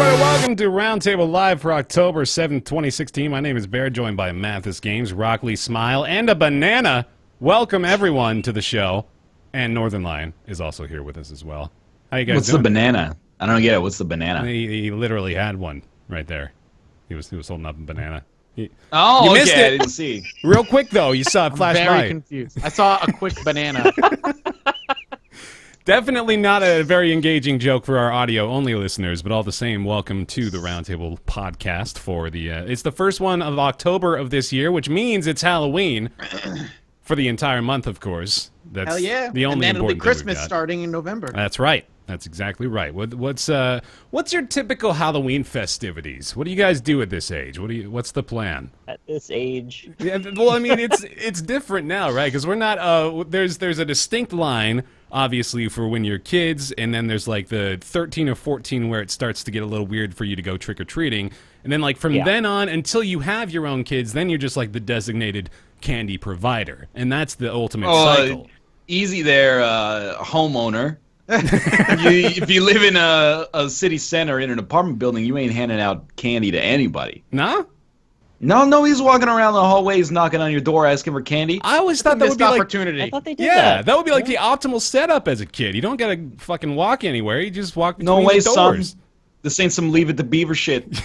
everybody. Welcome to Roundtable Live for October 7th, 2016. My name is Baer, joined by MathasGames, RockLeeSmile, and a banana. Welcome, everyone, to the show. And Northernlion is also here with us as well. How you guys What's doing? the banana? I don't get it. What's the banana? He literally had one right there. He was holding up a banana. You missed it. I didn't see. Real quick, though, you saw it flash I'm by. very confused. I saw a quick banana. Definitely not a very engaging joke for our audio-only listeners, but all the same, welcome to the Roundtable podcast for the... it's the first one of October of this year, which means it's Halloween for the entire month, of course. That's Hell yeah. the only and then it'll be important thing we've Christmas got. starting in November. That's right. That's exactly right. What's your typical Halloween festivities? What do you guys do at this age? What's the plan? At this age, Yeah, well, I mean, it's different now, right? Because we're not. There's a distinct line, obviously, for when you're kids, and then there's like the 13 or 14 where it starts to get a little weird for you to go trick or treating, and then like from then on until you have your own kids, then you're just like the designated candy provider, and that's the ultimate cycle. Easy there, homeowner. If you live in a city center in an apartment building, you ain't handing out candy to anybody. No? No, he's walking around the hallways, knocking on your door, asking for candy. I always thought that would Missed be like, opportunity. I thought they did yeah, that. that would be like the optimal setup as a kid. You don't gotta fucking walk anywhere. You just walk between No way, the son. doors. This ain't some Leave It to Beaver shit.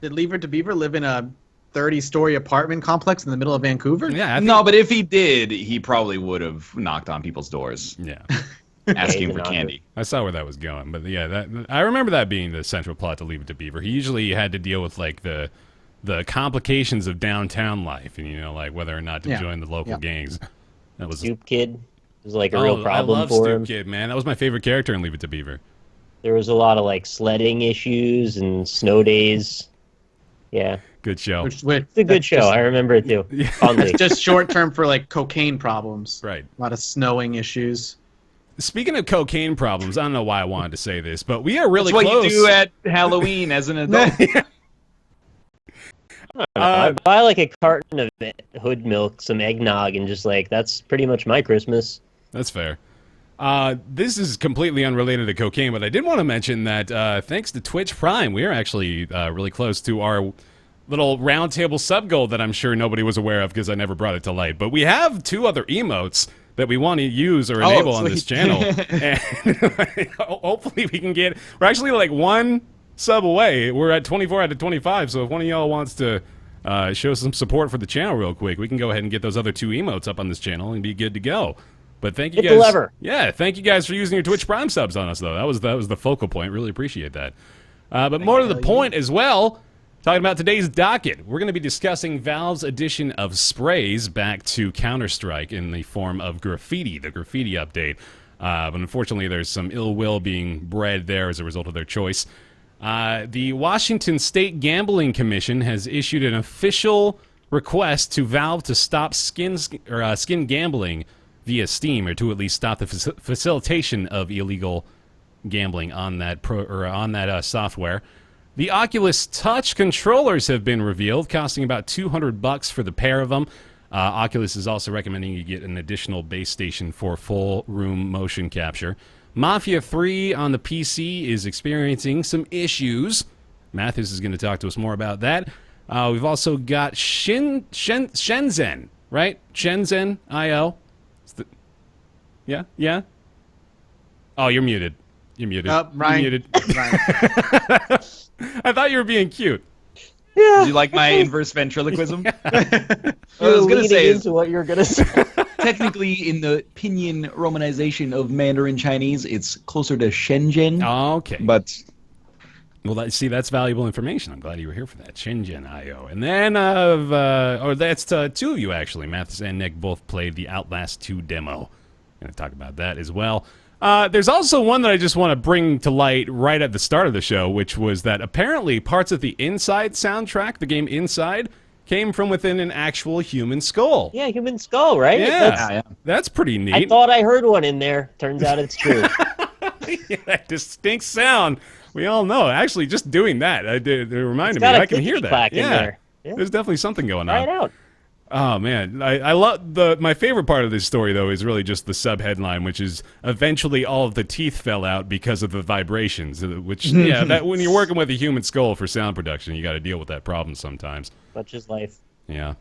Did Leave It to Beaver live in a 30-story apartment complex in the middle of Vancouver? Yeah, I think, No, but if he did, he probably would have knocked on people's doors, yeah. asking he's for a knocker. candy. I saw where that was going, but yeah, I remember that being the central plot to Leave It to Beaver. He usually had to deal with like the complications of downtown life, and like whether or not to join the local gangs. That was Stoop Kid was like a real problem I love for Stoop him. Kid, man. That was my favorite character in Leave It to Beaver. There was a lot of like sledding issues and snow days. Yeah, Good show. Which, it's a good show. I remember it too. Fondly. just short term for like cocaine problems. Right. A lot of snowing issues. Speaking of cocaine problems, I don't know why I wanted to say this, but we are really That's what close. you do at Halloween as an adult. I buy like a carton of hood milk, some eggnog, and just like that's pretty much my Christmas. That's fair. This is completely unrelated to cocaine, but I did want to mention that thanks to Twitch Prime, we are actually really close to our little roundtable sub goal that I'm sure nobody was aware of because I never brought it to light. But we have 2 other emotes that we want to use or enable on this channel. And hopefully we can get... We're actually like 1 sub away. We're at 24 out of 25, so if one of y'all wants to show some support for the channel real quick, we can go ahead and get those other 2 emotes up on this channel and be good to go. But thank you Hit guys. the lever. Yeah, thank you guys for using your Twitch Prime subs on us, though. That was the focal point. Really appreciate that. But more to the point as well, talking about today's docket, we're going to be discussing Valve's addition of sprays back to Counter-Strike in the form of Graffiti, the Graffiti update. But unfortunately, there's some ill will being bred there as a result of their choice. The Washington State Gambling Commission has issued an official request to Valve to stop skin gambling via Steam, or to at least stop the facilitation of illegal gambling on that software. The Oculus Touch controllers have been revealed, costing about $200 for the pair of them. Oculus is also recommending you get an additional base station for full room motion capture. Mafia 3 on the PC is experiencing some issues. Mathis is going to talk to us more about that. We've also got Shenzhen, right? Shenzhen I. Yeah? Oh, you're muted. You're muted. Ryan. You're muted. Ryan. I thought you were being cute. Do you like my inverse ventriloquism? What I was going to say is, into what you're gonna say. technically, in the pinyin romanization of Mandarin Chinese, it's closer to Shenzhen. Oh, okay. But Well, that's valuable information. I'm glad you were here for that. Shenzhen I.O. And then, that's 2 of you, actually. Mathis and Nick both played the Outlast 2 demo. Going to talk about that as well. There's also one that I just want to bring to light right at the start of the show, which was that apparently parts of the Inside soundtrack, the game Inside, came from within an actual human skull. Yeah, human skull, right? Yeah, that's pretty neat. I thought I heard one in there. Turns out it's true. Yeah, that distinct sound. We all know. Actually, just doing that, it reminded It's me. got a I can hear that. clicky-clack in there. Yeah. There's definitely something going Try on. it out. Oh man, I love my favorite part of this story though is really just the sub headline, which is eventually all of the teeth fell out because of the vibrations. Which yeah, that when you're working with a human skull for sound production, you got to deal with that problem sometimes. Such is life. Yeah,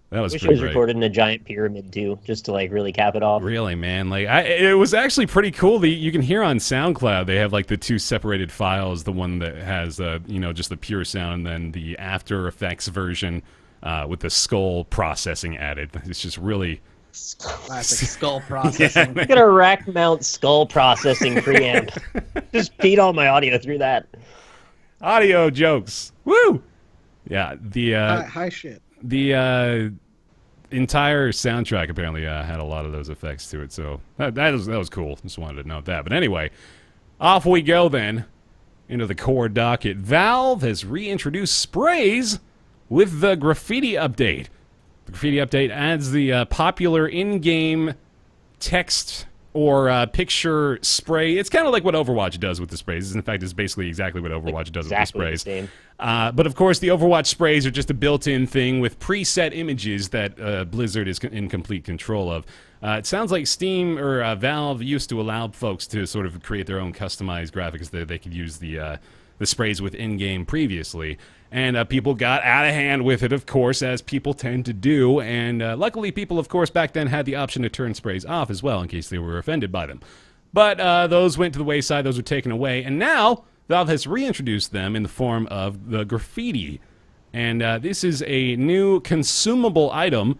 that was Wish it pretty was great. recorded in a giant pyramid too, just to like really cap it off. Really, man, like it was actually pretty cool. You can hear on SoundCloud they have like the two separated files, the one that has just the pure sound, and then the After Effects version. With the skull processing added. It's just really... Classic skull processing. Look at a rack mount skull processing preamp. Just feed all my audio through that. Audio jokes. Woo! Yeah, the High shit. the entire soundtrack apparently had a lot of those effects to it, so that was cool. Just wanted to note that. But anyway, off we go then into the core docket. Valve has reintroduced sprays with the Graffiti update. The Graffiti update adds the popular in-game text or picture spray. It's kind of like what Overwatch does with the sprays. In fact, it's basically exactly what Overwatch does with the sprays. Same. But of course, the Overwatch sprays are just a built-in thing with preset images that Blizzard is in complete control of. It sounds like Steam or Valve used to allow folks to sort of create their own customized graphics that they could use the sprays with in-game previously. And people got out of hand with it, of course, as people tend to do. And luckily, people, of course, back then had the option to turn sprays off as well in case they were offended by them. But those went to the wayside. Those were taken away. And now Valve has reintroduced them in the form of the Graffiti. And this is a new consumable item.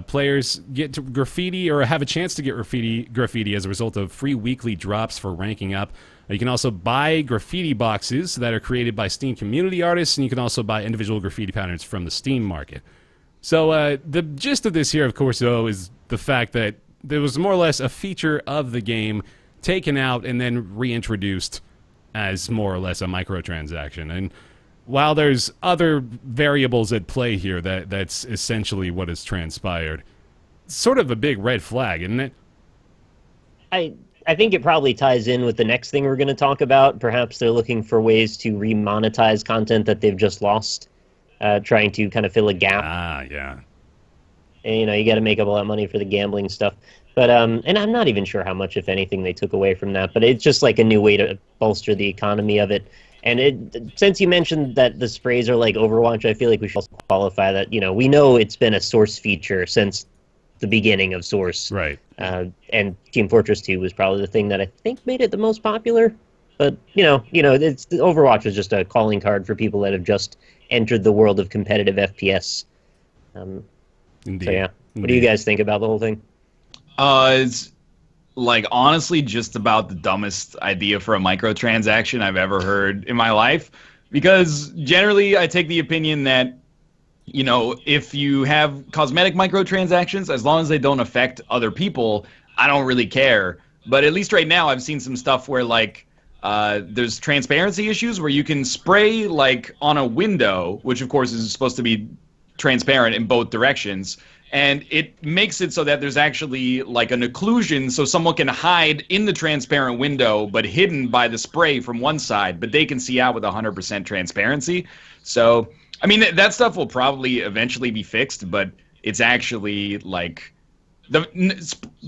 Players get to Graffiti or have a chance to get Graffiti as a result of free weekly drops for ranking up. You can also buy graffiti boxes that are created by Steam community artists, and you can also buy individual graffiti patterns from the Steam market. So the gist of this here, of course, though, is the fact that there was more or less a feature of the game taken out and then reintroduced as more or less a microtransaction. And while there's other variables at play here, that's essentially what has transpired. It's sort of a big red flag, isn't it? I think it probably ties in with the next thing we're going to talk about. Perhaps they're looking for ways to remonetize content that they've just lost, trying to kind of fill a gap. Ah, yeah. And, you got to make up a lot of money for the gambling stuff. But and I'm not even sure how much, if anything, they took away from that. But it's just like a new way to bolster the economy of it. And since you mentioned that the sprays are like Overwatch, I feel like we should also qualify that, we know it's been a Source feature since the beginning of Source. Right. And Team Fortress 2 was probably the thing that I think made it the most popular. But, it's Overwatch was just a calling card for people that have just entered the world of competitive FPS. Indeed. So, yeah. What do you guys think about the whole thing? It's like honestly just about the dumbest idea for a microtransaction I've ever heard in my life. Because generally I take the opinion that if you have cosmetic microtransactions, as long as they don't affect other people, I don't really care. But at least right now, I've seen some stuff where, there's transparency issues where you can spray, on a window, which, of course, is supposed to be transparent in both directions. And it makes it so that there's actually, an occlusion, so someone can hide in the transparent window, but hidden by the spray from one side, but they can see out with 100% transparency. So... I mean, that stuff will probably eventually be fixed, but it's actually,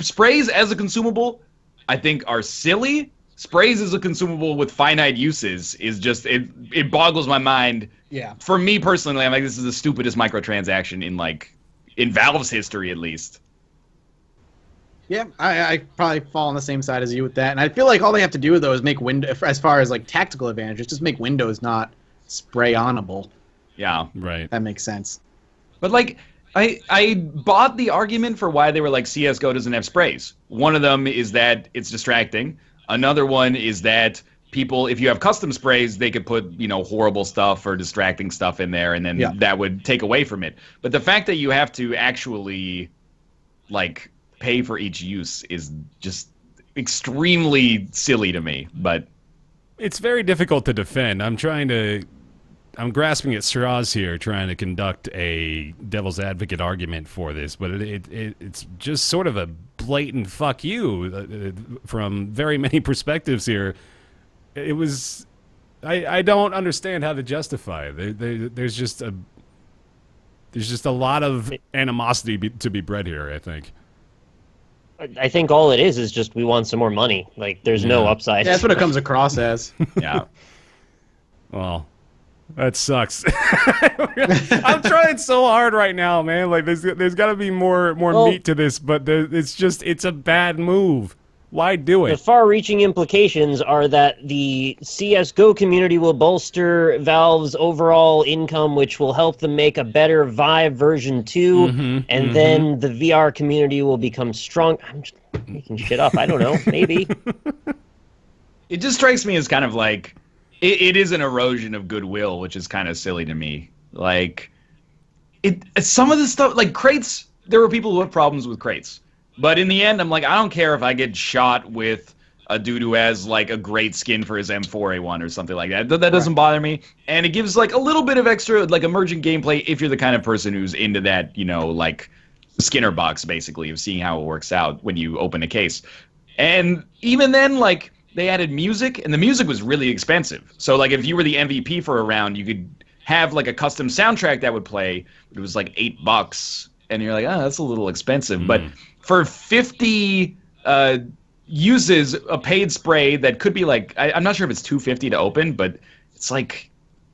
sprays as a consumable, I think, are silly. Sprays as a consumable with finite uses is just, it boggles my mind. Yeah. For me personally, I'm like, this is the stupidest microtransaction in Valve's history, at least. Yeah, I probably fall on the same side as you with that. And I feel like all they have to do, though, is make as far as, tactical advantages, just make windows not spray-onable. Yeah. Right. That makes sense. But I bought the argument for why they were like CS:GO doesn't have sprays. One of them is that it's distracting. Another one is that people, if you have custom sprays, they could put, horrible stuff or distracting stuff in there, and then that would take away from it. But the fact that you have to actually, pay for each use is just extremely silly to me. But it's very difficult to defend. I'm grasping at straws here, trying to conduct a devil's advocate argument for this, but it's just sort of a blatant fuck you from very many perspectives here. It was, I don't understand how to justify it. There's just There's just a lot of animosity to be bred here, I think. I think all it is just we want some more money. Like, there's no upside. Yeah, that's what it comes across as. Yeah. Well, that sucks. I'm trying so hard right now, man. Like, there's got to be more meat to this, but it's a bad move. Why do The it? far-reaching implications are that the CS:GO community will bolster Valve's overall income, which will help them make a better Vive version 2, and then the VR community will become strong. I'm just making shit up. I don't know. Maybe. It just strikes me as kind of like it is an erosion of goodwill, which is kind of silly to me. Like, some of the stuff, like crates, there were people who have problems with crates. But in the end, I'm like, I don't care if I get shot with a dude who has like a great skin for his M4A1 or something like that. That doesn't bother me. And it gives like a little bit of extra like emergent gameplay if you're the kind of person who's into that, you know, like Skinner box basically of seeing how it works out when you open a case. And even then, like, they added music, and the music was really expensive. So like if you were the MVP for a round, you could have like a custom soundtrack that would play. It was like $8, and you're like, oh, that's a little expensive. But for 50 uses a paid spray that could be like, I'm not sure if it's $2.50 to open, but it's like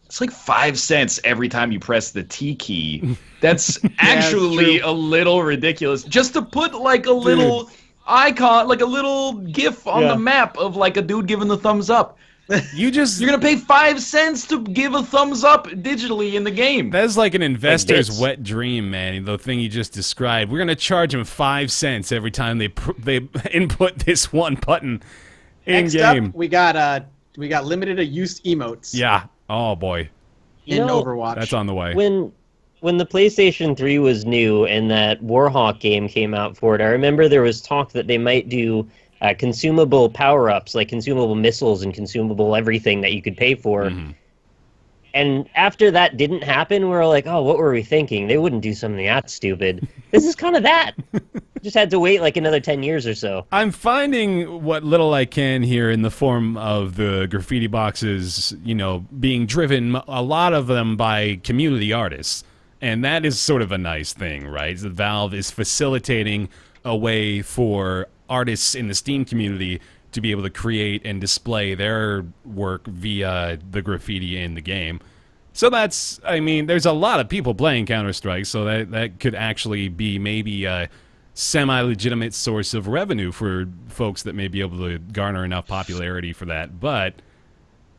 5 cents every time you press the T key. That's actually a little ridiculous. Just to put like a little icon, like a little GIF on the map of like a dude giving the thumbs up. You're gonna pay 5 cents to give a thumbs up digitally in the game. That is like an investor's wet dream, man. The thing you just described. We're gonna charge them 5 cents every time they input this one button in Next game. up, we got limited use emotes. Yeah. Oh boy. In Overwatch. That's on the way. When the PlayStation 3 was new and that Warhawk game came out for it, I remember there was talk that they might do consumable power-ups, like consumable missiles and consumable everything that you could pay for. And after that didn't happen, we were like, oh, what were we thinking? They wouldn't do something that stupid. This is kind of that. Just had to wait like another 10 years or so. I'm finding what little I can here in the form of the graffiti boxes, you know, being driven, a lot of them by community artists. And that is sort of a nice thing, right? The Valve is facilitating a way for artists in the Steam community to be able to create and display their work via the graffiti in the game. So that's, I mean, there's a lot of people playing Counter-Strike, so that could actually be maybe a semi-legitimate source of revenue for folks that may be able to garner enough popularity for that. But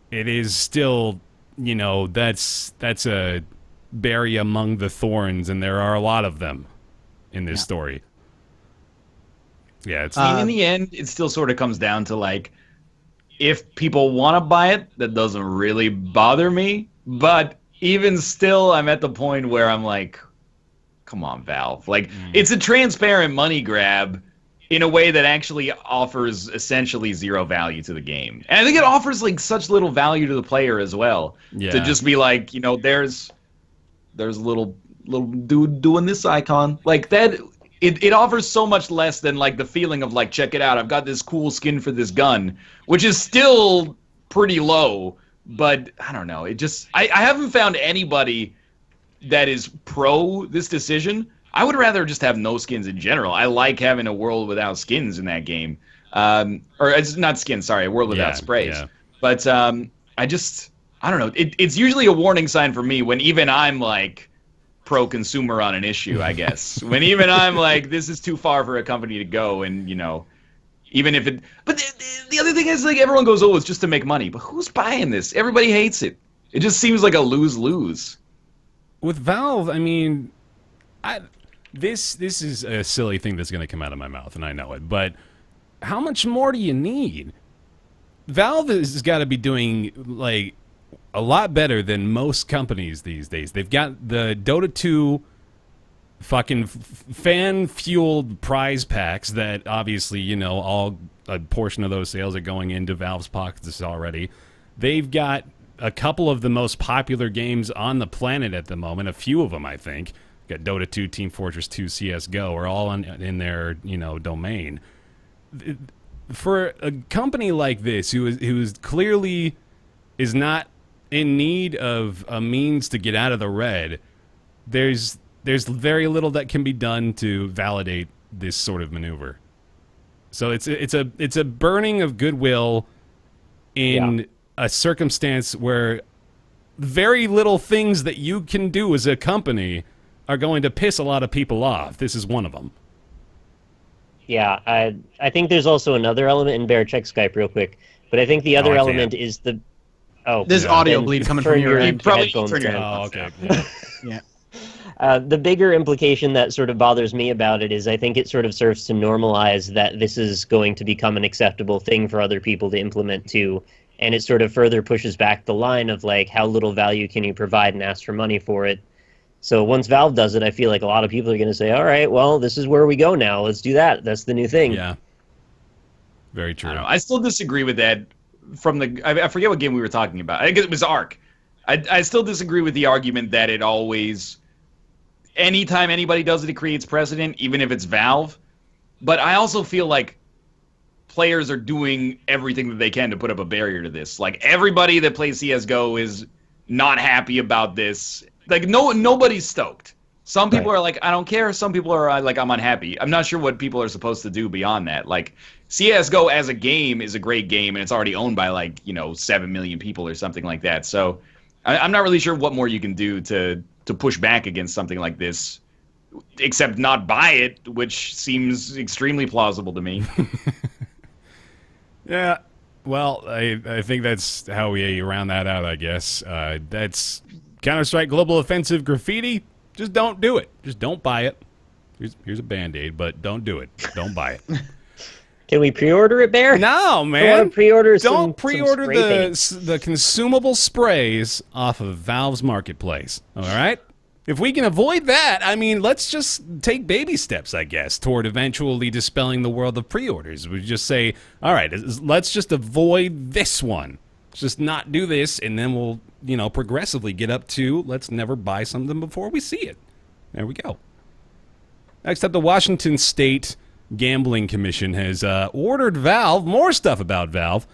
it is still, you know, that's a berry among the thorns, and there are a lot of them in this story. Yeah, it's in the end, it still sort of comes down to like, if people want to buy it, that doesn't really bother me. But even still, I'm at the point where I'm like, come on, Valve. Like, it's a transparent money grab in a way that actually offers essentially zero value to the game. And I think it offers like such little value to the player as well. Yeah. To just be like, you know, there's a little dude doing this icon. Like that. It offers so much less than like the feeling of like, check it out, I've got this cool skin for this gun, which is still pretty low, but I don't know. It just I haven't found anybody that is pro this decision. I would rather just have no skins in general. I like having a world without skins in that game. Or it's not skins, sorry, a world without sprays. Yeah. But I don't know. It's usually a warning sign for me when even I'm like pro-consumer on an issue, I guess. When even I'm like, this is too far for a company to go, and, you know, even if it... But the other thing is, like, everyone goes, oh, it's just to make money. But who's buying this? Everybody hates it. It just seems like a lose-lose. With Valve, I mean, this is a silly thing that's going to come out of my mouth, and I know it, but how much more do you need? Valve has got to be doing, like, a lot better than most companies these days. They've got the Dota 2 fucking fan-fueled prize packs that obviously, you know, a portion of those sales are going into Valve's pockets already. They've got a couple of the most popular games on the planet at the moment, a few of them, I think. Got Dota 2, Team Fortress 2, CS:GO are all in their, you know, domain. For a company like this, who is clearly is not in need of a means to get out of the red, there's there's very little that can be done to validate this sort of maneuver. So it's a burning of goodwill in a circumstance where very little things that you can do as a company are going to piss a lot of people off. This is one of them. Yeah, I think there's also another element in Baer. Check Skype real quick. But I think the other element is the... Oh, There's audio bleed coming from your end. Probably headphones turn your down. headphones Oh, down. okay. Yeah. The bigger implication that sort of bothers me about it is I think it sort of serves to normalize that this is going to become an acceptable thing for other people to implement too. And it sort of further pushes back the line of like how little value can you provide and ask for money for it. So once Valve does it, I feel like a lot of people are going to say, all right, well, this is where we go now. Let's do that. That's the new thing. Yeah. Very true. I don't know. I still disagree with that. I forget what game we were talking about. I think it was Ark. I still disagree with the argument that it always, anytime anybody does it, it creates precedent, even if it's Valve. But I also feel like players are doing everything that they can to put up a barrier to this. Like, everybody that plays CSGO is not happy about this. Like, nobody's stoked. Some people are like, I don't care. Some people are like, I'm unhappy. I'm not sure what people are supposed to do beyond that. Like, CSGO as a game is a great game, and it's already owned by, like, 7 million people or something like that. So I'm not really sure what more you can do to push back against something like this, except not buy it, which seems extremely plausible to me. Yeah. Well, I think that's how we round that out, I guess. That's Counter-Strike Global Offensive Graffiti. Just don't do it. Just don't buy it. Here's a Band-Aid, but don't do it. Don't buy it. Can we pre-order it, Baer? No, man. I want to pre-order Don't pre-order some spray paint. the consumable sprays off of Valve's marketplace. All right? If we can avoid that, I mean, let's just take baby steps, I guess, toward eventually dispelling the world of pre-orders. We just say, all right, let's just avoid this one. Let's just not do this, and then we'll, progressively get up to let's never buy something before we see it. There we go. Next up, the Washington State Gambling Commission has ordered Valve, more stuff about Valve,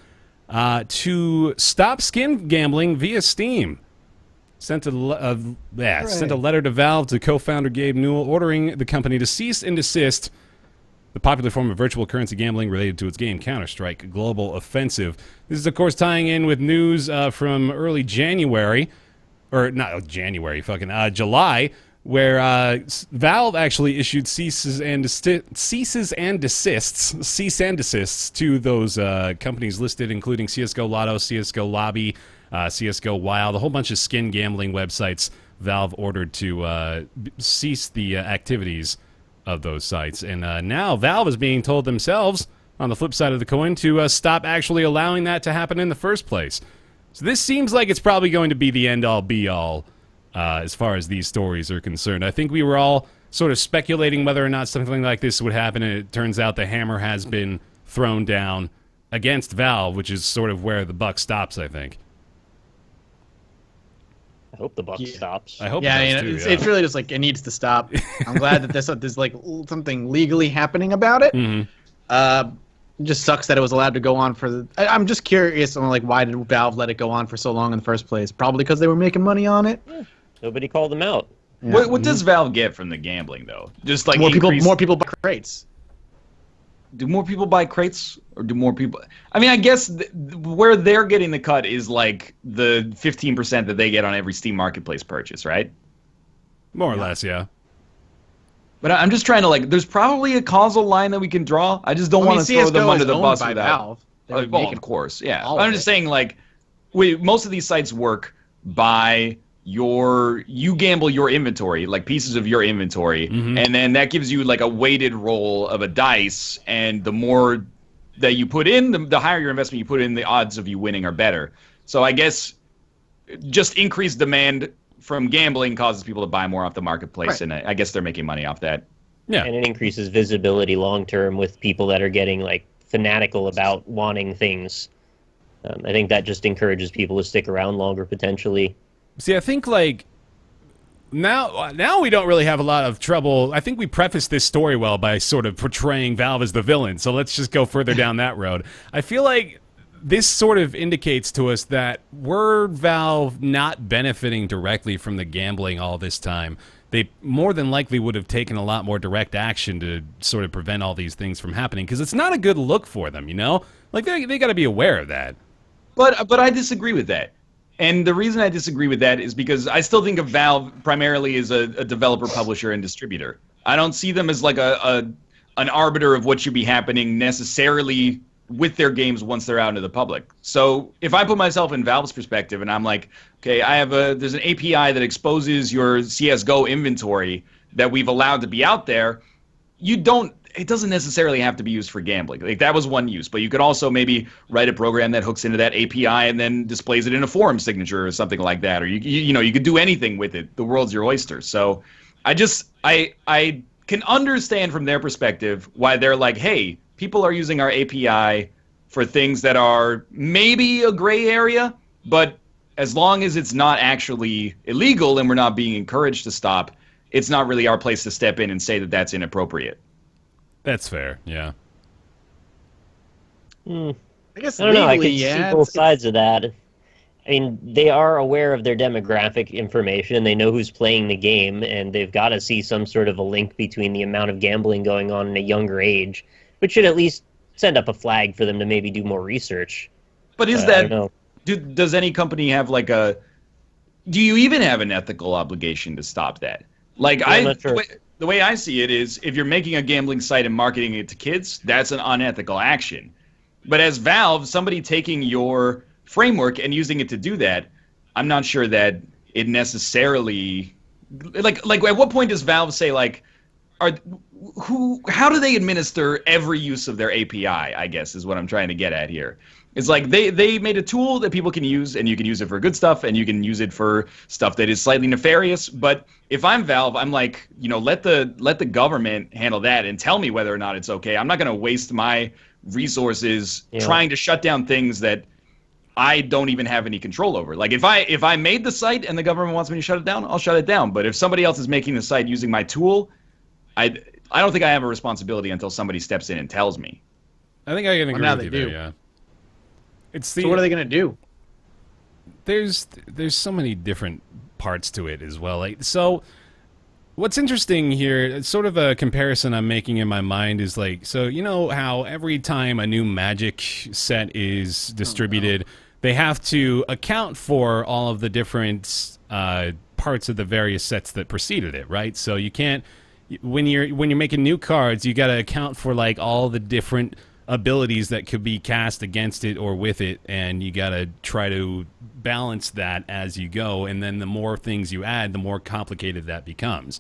to stop skin gambling via Steam. Sent a letter to Valve to co-founder Gabe Newell ordering the company to cease and desist the popular form of virtual currency gambling related to its game Counter-Strike Global Offensive. This is, of course, tying in with news from early January, or not January, July, where Valve actually issued cease and desists to those companies listed, including CSGO Lotto, CSGO Lobby, CSGO Wild, a whole bunch of skin gambling websites. Valve ordered to cease the activities of those sites. And now Valve is being told themselves, on the flip side of the coin, to stop actually allowing that to happen in the first place. So this seems like it's probably going to be the end-all, be-all as far as these stories are concerned. I think we were all sort of speculating whether or not something like this would happen, and it turns out the hammer has been thrown down against Valve, which is sort of where the buck stops, I think. I hope the buck stops. I hope it does too, it's really just like it needs to stop. I'm glad that there's like something legally happening about it. Mm-hmm. It just sucks that it was allowed to go on for. I'm just curious on like why did Valve let it go on for so long in the first place? Probably because they were making money on it. Yeah. Nobody called them out. Yeah. What does Valve get from the gambling though? Just like more people buy crates. Do more people buy crates, or do more people? I mean, I guess where they're getting the cut is like the 15% that they get on every Steam Marketplace purchase, right? More or less, yeah. But I'm just trying to there's probably a causal line that we can draw. I just don't want to throw them under the bus by without. Valve. Well, of course, yeah. all I'm of just it. saying, most of these sites work by you gamble your inventory, like pieces of your inventory, and then that gives you like a weighted roll of a dice, and the more that you put in, the higher your investment you put in, the odds of you winning are better. So I guess just increased demand from gambling causes people to buy more off the marketplace, Right. and I guess they're making money off that. Yeah. And it increases visibility long term with people that are getting like fanatical about wanting things. I think that just encourages people to stick around longer potentially. See, I think now we don't really have a lot of trouble. I think we prefaced this story well by sort of portraying Valve as the villain. So let's just go further down that road. I feel like this sort of indicates to us that were Valve not benefiting directly from the gambling all this time, they more than likely would have taken a lot more direct action to sort of prevent all these things from happening, because it's not a good look for them, you know? Like, they got to be aware of that. But I disagree with that. And the reason I disagree with that is because I still think of Valve primarily as a developer, publisher, and distributor. I don't see them as like an arbiter of what should be happening necessarily with their games once they're out into the public. So if I put myself in Valve's perspective and I'm like, okay, there's an API that exposes your CSGO inventory that we've allowed to be out there, it doesn't necessarily have to be used for gambling. Like, that was one use, but you could also maybe write a program that hooks into that API and then displays it in a forum signature or something like that. Or you could do anything with it. The world's your oyster. So I can understand from their perspective why they're like, hey, people are using our API for things that are maybe a gray area, but as long as it's not actually illegal and we're not being encouraged to stop, it's not really our place to step in and say that that's inappropriate. That's fair, yeah. I guess I don't know. I legally, could see both sides of that. I mean, they are aware of their demographic information. They know who's playing the game, and they've got to see some sort of a link between the amount of gambling going on in a younger age, which should at least send up a flag for them to maybe do more research. But is I don't know. does any company have do you even have an ethical obligation to stop that? Like, I'm not sure. The way I see it is, if you're making a gambling site and marketing it to kids, that's an unethical action. But as Valve, somebody taking your framework and using it to do that, I'm not sure that it necessarily, like at what point does Valve say, like, how do they administer every use of their API, I guess, is what I'm trying to get at here. It's like they made a tool that people can use, and you can use it for good stuff, and you can use it for stuff that is slightly nefarious. But if I'm Valve, I'm like, let the government handle that and tell me whether or not it's okay. I'm not going to waste my resources trying to shut down things that I don't even have any control over. Like, if I made the site and the government wants me to shut it down, I'll shut it down. But if somebody else is making the site using my tool, I don't think I have a responsibility until somebody steps in and tells me. I think I can agree now with you they there, do. yeah. So what are they going to do? There's so many different parts to it as well. Like, so what's interesting here, sort of a comparison I'm making in my mind, is like, so you know how every time a new Magic set is distributed, they have to account for all of the different parts of the various sets that preceded it, right? So you can't, when you're making new cards, you got to account for like all the different abilities that could be cast against it or with it, and you got to try to balance that as you go, and then the more things you add, the more complicated that becomes.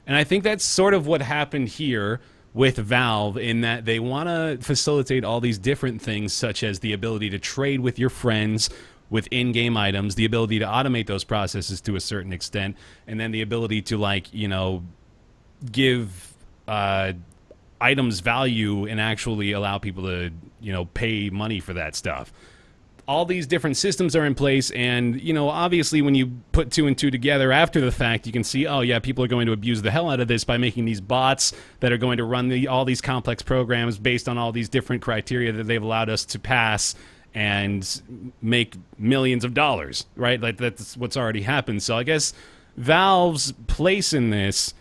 And I think that's sort of what happened here with Valve, in that they want to facilitate all these different things, such as the ability to trade with your friends with in-game items, the ability to automate those processes to a certain extent, and then the ability to, like, give items value and actually allow people to, pay money for that stuff. All these different systems are in place, and, obviously when you put two and two together after the fact, you can see, oh yeah, people are going to abuse the hell out of this by making these bots that are going to run all these complex programs based on all these different criteria that they've allowed us to pass and make millions of dollars, right? Like, that's what's already happened. So I guess Valve's place in this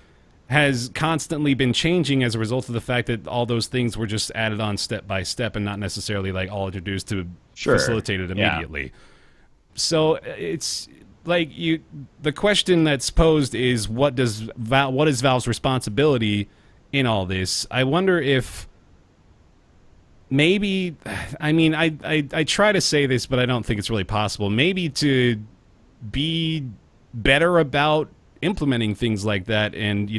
has constantly been changing as a result of the fact that all those things were just added on step by step and not necessarily like all introduced to facilitate it immediately. Yeah. So it's like the question that's posed is, what is Valve's responsibility in all this? I wonder if maybe, I mean, I try to say this, but I don't think it's really possible. Maybe to be better about implementing things like that, and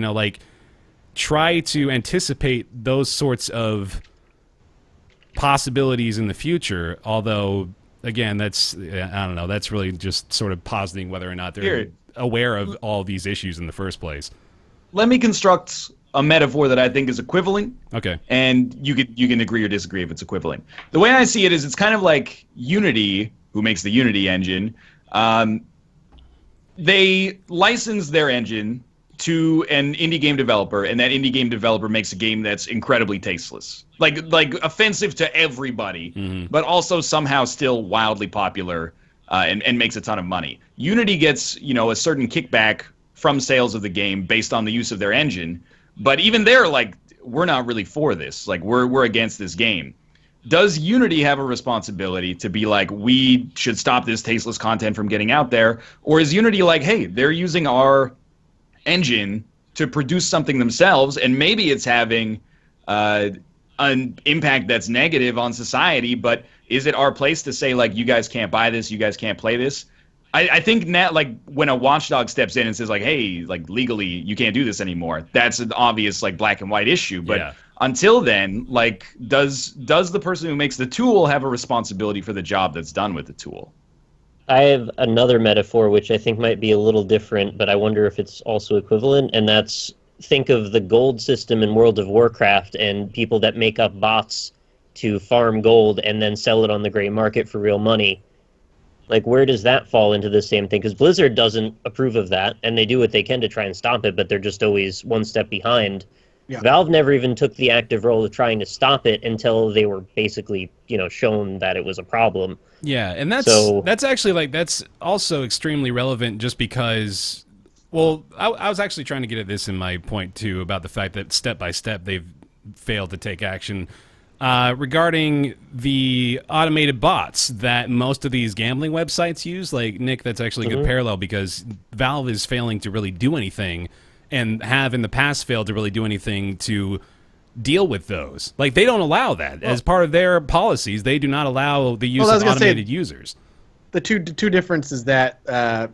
try to anticipate those sorts of possibilities in the future. Although, again, that's, I don't know, that's really just sort of positing whether or not they're aware of all these issues in the first place. Let me construct a metaphor that I think is equivalent. Okay. And you can agree or disagree if it's equivalent. The way I see it is, it's kind of like Unity, who makes the Unity engine. They license their engine to an indie game developer, and that indie game developer makes a game that's incredibly tasteless, like offensive to everybody, but also somehow still wildly popular, and makes a ton of money. Unity gets a certain kickback from sales of the game based on the use of their engine. But even they're like, we're not really for this. Like, we're against this game. Does Unity have a responsibility to be like, we should stop this tasteless content from getting out there? Or is Unity like, hey, they're using our engine to produce something themselves, and maybe it's having an impact that's negative on society, but is it our place to say, like, you guys can't buy this, you guys can't play this? I think now, like, when a watchdog steps in and says, like, hey, like, legally, you can't do this anymore, that's an obvious, like, black and white issue. But until then, like, does the person who makes the tool have a responsibility for the job that's done with the tool? I have another metaphor, which I think might be a little different, but I wonder if it's also equivalent, and that's, think of the gold system in World of Warcraft and people that make up bots to farm gold and then sell it on the gray market for real money. Like, where does that fall into the same thing? Because Blizzard doesn't approve of that, and they do what they can to try and stop it, but they're just always one step behind. Yeah. Valve never even took the active role of trying to stop it until they were basically, shown that it was a problem. Yeah, and that's actually, like, that's also extremely relevant just because, well, I was actually trying to get at this in my point, too, about the fact that step by step they've failed to take action. Regarding the automated bots that most of these gambling websites use, like, Nick, that's actually a good parallel because Valve is failing to really do anything and have in the past failed to really do anything to deal with those. Like, they don't allow that. As part of their policies, they do not allow the use of automated users. The two differences that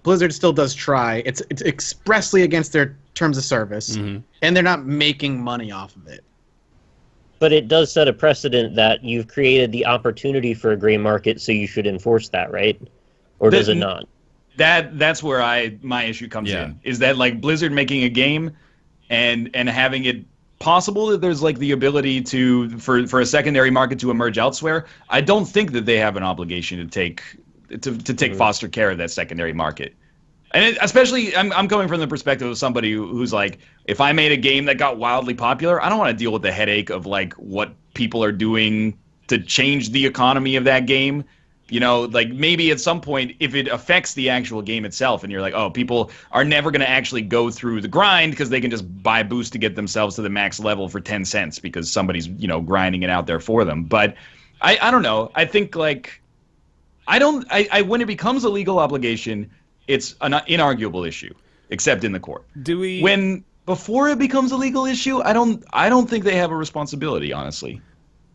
Blizzard still does try. It's expressly against their terms of service, and they're not making money off of it. But it does set a precedent that you've created the opportunity for a gray market, so you should enforce that, right? Or does it not? That's where my issue comes in. Is that, like, Blizzard making a game and having it possible that there's, like, the ability for a secondary market to emerge elsewhere. I don't think that they have an obligation to take foster care of that secondary market. And especially, I'm coming from the perspective of somebody who's like, if I made a game that got wildly popular, I don't want to deal with the headache of, like, what people are doing to change the economy of that game. Like, maybe at some point, if it affects the actual game itself, and you're like, oh, people are never going to actually go through the grind because they can just buy boost to get themselves to the max level for 10 cents because somebody's, grinding it out there for them. But I don't know. I think, like, when it becomes a legal obligation, it's an inarguable issue, except in the court. Before it becomes a legal issue, I don't think they have a responsibility, honestly.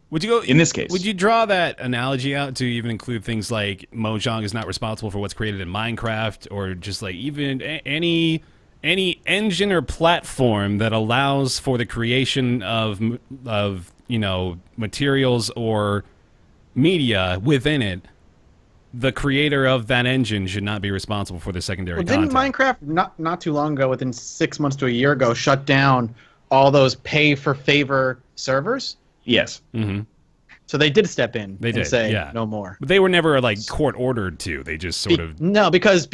Would you go in this case? Would you draw that analogy out to even include things like Mojang is not responsible for what's created in Minecraft, or just like even any engine or platform that allows for the creation of materials or media within it? The creator of that engine should not be responsible for the secondary content. Didn't Minecraft not too long ago, within 6 months to a year ago, shut down all those pay-for-favor servers? Yes. Mm-hmm. So they did step in and say no more. But they were never, like, court-ordered to. They just sort of... No, because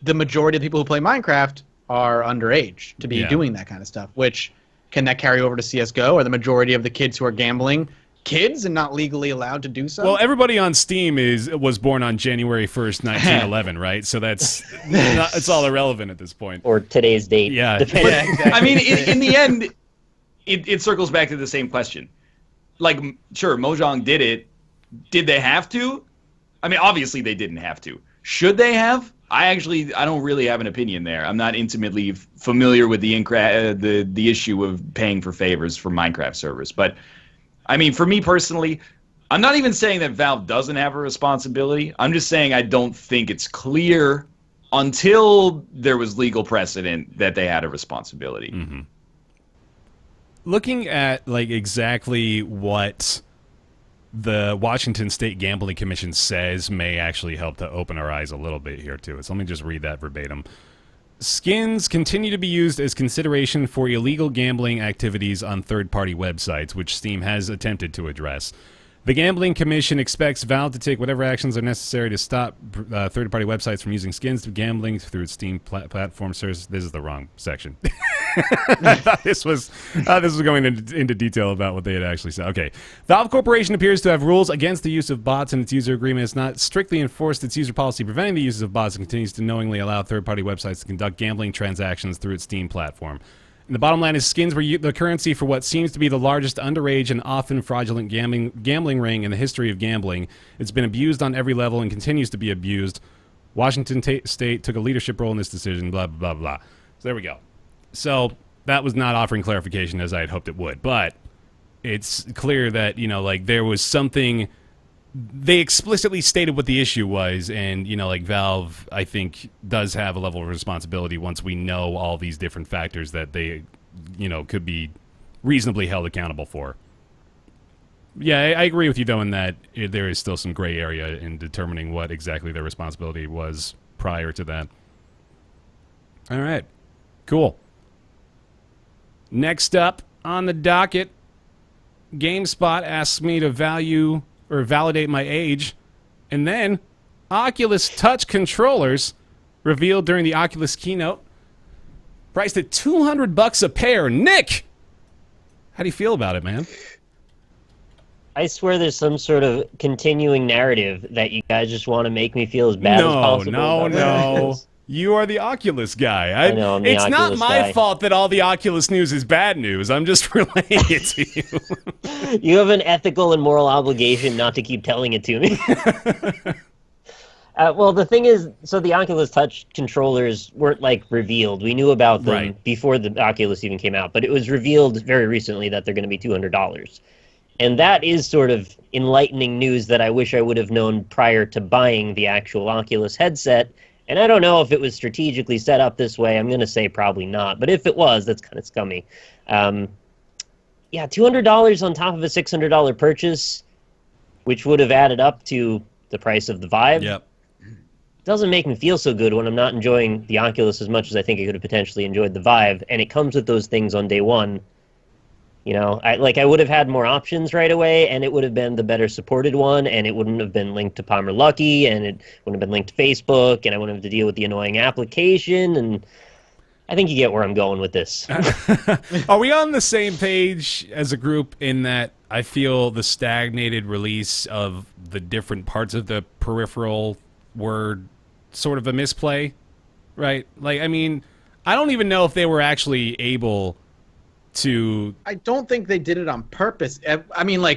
the majority of the people who play Minecraft are underage to be doing that kind of stuff, which can that carry over to CSGO? Or the majority of the kids who are gambling kids and not legally allowed to do so? Well, everybody on Steam was born on January 1st, 1911, right? So it's all irrelevant at this point. Or today's date. Yeah. Exactly. I mean, in the end, it circles back to the same question. Like, sure, Mojang did it. Did they have to? I mean, obviously they didn't have to. Should they have? I don't really have an opinion there. I'm not intimately familiar with the issue of paying for favors for Minecraft servers. But, I mean, for me personally, I'm not even saying that Valve doesn't have a responsibility. I'm just saying I don't think it's clear until there was legal precedent that they had a responsibility. Mm-hmm. Looking at, like, exactly what the Washington State Gambling Commission says may actually help to open our eyes a little bit here, too. So let me just read that verbatim. Skins continue to be used as consideration for illegal gambling activities on third-party websites, which Steam has attempted to address. The Gambling Commission expects Valve to take whatever actions are necessary to stop third-party websites from using skins to gambling through its Steam platform service. This is the wrong section. I thought this was going into detail about what they had actually said. Okay. Valve Corporation appears to have rules against the use of bots in its user agreement. It's not strictly enforced its user policy preventing the use of bots and continues to knowingly allow third-party websites to conduct gambling transactions through its Steam platform. And the bottom line is skins were the currency for what seems to be the largest underage and often fraudulent gambling ring in the history of gambling. It's been abused on every level and continues to be abused. Washington State took a leadership role in this decision, blah, blah, blah, blah. So there we go. So that was not offering clarification as I had hoped it would. But it's clear that, there was something... They explicitly stated what the issue was, and, Valve, I think, does have a level of responsibility once we know all these different factors that they, could be reasonably held accountable for. Yeah, I agree with you, though, in that there is still some gray area in determining what exactly their responsibility was prior to that. All right. Cool. Next up on the docket, GameSpot asks me to validate my age, and then Oculus Touch controllers revealed during the Oculus keynote, priced at $200 a pair. Nick, how do you feel about it, man? I swear there's some sort of continuing narrative that you guys just want to make me feel as bad as possible. No. You are the Oculus guy. I know, I'm the it's Oculus not my guy. fault that all the Oculus news is bad news. I'm just relaying it to you. You have an ethical and moral obligation not to keep telling it to me. Well, the thing is, so the Oculus Touch controllers weren't, revealed. We knew about them before the Oculus even came out, but it was revealed very recently that they're going to be $200. And that is sort of enlightening news that I wish I would have known prior to buying the actual Oculus headset. And I don't know if it was strategically set up this way. I'm going to say probably not. But if it was, that's kind of scummy. $200 on top of a $600 purchase, which would have added up to the price of the Vive. Yep. Doesn't make me feel so good when I'm not enjoying the Oculus as much as I think I could have potentially enjoyed the Vive. And it comes with those things on day one. I would have had more options right away, and it would have been the better supported one, and it wouldn't have been linked to Palmer Lucky, and it wouldn't have been linked to Facebook, and I wouldn't have to deal with the annoying application, and I think you get where I'm going with this. Are we on the same page as a group in that I feel the stagnated release of the different parts of the peripheral were sort of a misplay, right? I don't even know if they were actually able to... I don't think they did it on purpose. They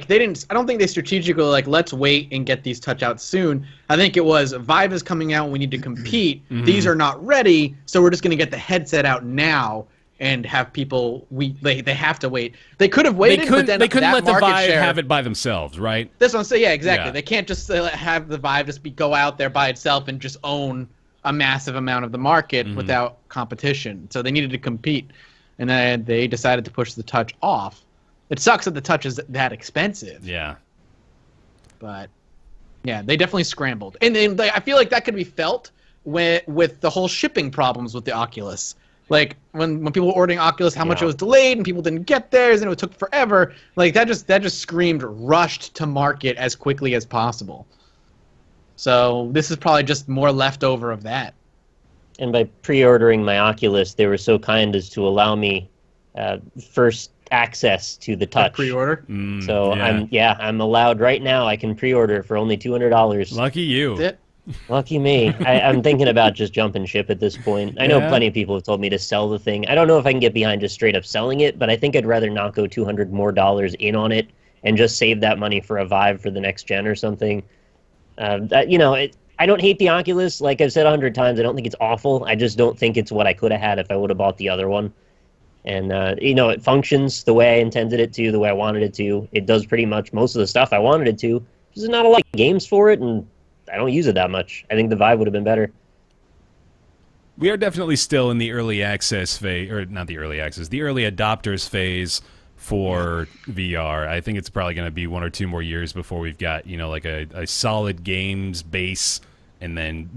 didn't... I don't think they strategically let's wait and get these touch out soon. I think it was, Vive is coming out, we need to compete. Mm-hmm. These are not ready, so we're just going to get the headset out now and have people... They have to wait. They could have waited, but then they couldn't let the Vive share, have it by themselves, right? That's what I'm saying. Yeah, exactly. Yeah. They can't just have the Vive just go out there by itself and just own a massive amount of the market without competition. So they needed to compete. And then they decided to push the Touch off. It sucks that the Touch is that expensive. Yeah. But, yeah, they definitely scrambled. And I feel like that could be felt with the whole shipping problems with the Oculus. When people were ordering Oculus, how much it was delayed and people didn't get theirs and it took forever. That just screamed rushed to market as quickly as possible. So this is probably just more leftover of that. And by pre-ordering my Oculus, they were so kind as to allow me first access to the Touch. Pre-order? So I'm allowed right now. I can pre-order for only $200. Lucky you. That's it. Lucky me. I'm thinking about just jumping ship at this point. I know plenty of people have told me to sell the thing. I don't know if I can get behind just straight up selling it, but I think I'd rather not go $200 more in on it and just save that money for a Vive for the next gen or something. I don't hate the Oculus. Like I've said 100 times, I don't think it's awful. I just don't think it's what I could have had if I would have bought the other one. And, it functions the way I intended it to, the way I wanted it to. It does pretty much most of the stuff I wanted it to. There's not a lot of games for it, and I don't use it that much. I think the Vive would have been better. We are definitely still in the early access phase, or not the early access, the early adopters phase for VR. I think it's probably going to be 1 or 2 more years before we've got, a solid games base, and then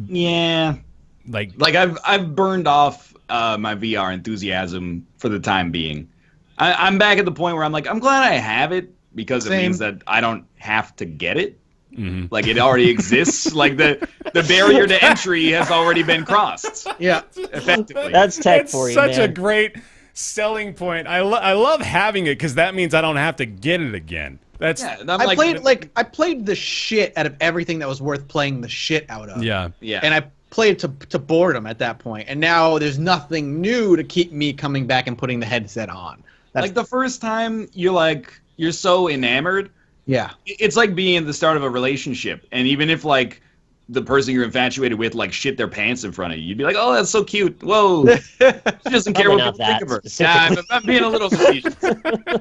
I've burned off my VR enthusiasm for the time being. I'm back at the point where I'm I'm glad I have it because it means that I don't have to get it. Mm-hmm. It already exists. The barrier to entry has already been crossed. Yeah, effectively. That's tech for you, such man. a great selling point. I love having it because that means I don't have to get it again. That's Yeah, and I'm I played the shit out of everything that was worth playing the shit out of. yeah. And I played to boredom at that point, and now there's nothing new to keep me coming back and putting the headset on. That's like the first time you're so enamored. yeah. It's like being at the start of a relationship, and even if like the person you're infatuated with like shit their pants in front of you, you'd be like, "Oh, that's so cute." Whoa, she doesn't care Probably what not people think that of her. specifically. Yeah, I'm being a little facetious,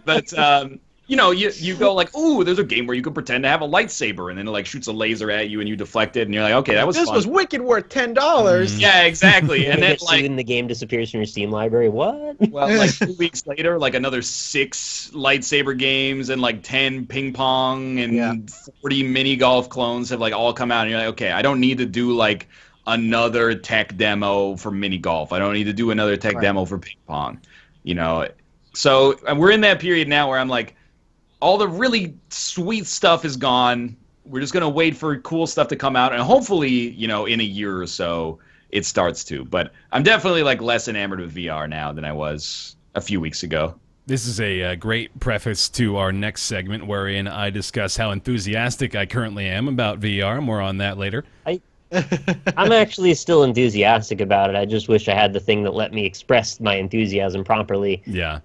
but you know, you go like, "Ooh, there's a game where you can pretend to have a lightsaber, and then it like shoots a laser at you, and you deflect it, and you're like, okay, that was This fun." was wicked worth $10. Yeah, exactly. And And then get like, sued and the game disappears from your Steam library. What? well, like 2 weeks later, like another 6 lightsaber games and like 10 ping pong and 40 mini golf clones have like all come out, and you're like, okay, I don't need to do like another tech demo for mini golf. I don't need to do another tech demo for ping pong, you know. So we're in that period now where I'm like, all the really sweet stuff is gone. We're just gonna wait for cool stuff to come out, and hopefully, you know, in a year or so, it starts to. But I'm definitely like less enamored with VR now than I was a few weeks ago. This is a great preface to our next segment, wherein I discuss how enthusiastic I currently am about VR. More on that later. I'm actually still enthusiastic about it. I just wish I had the thing that let me express my enthusiasm properly. Yeah.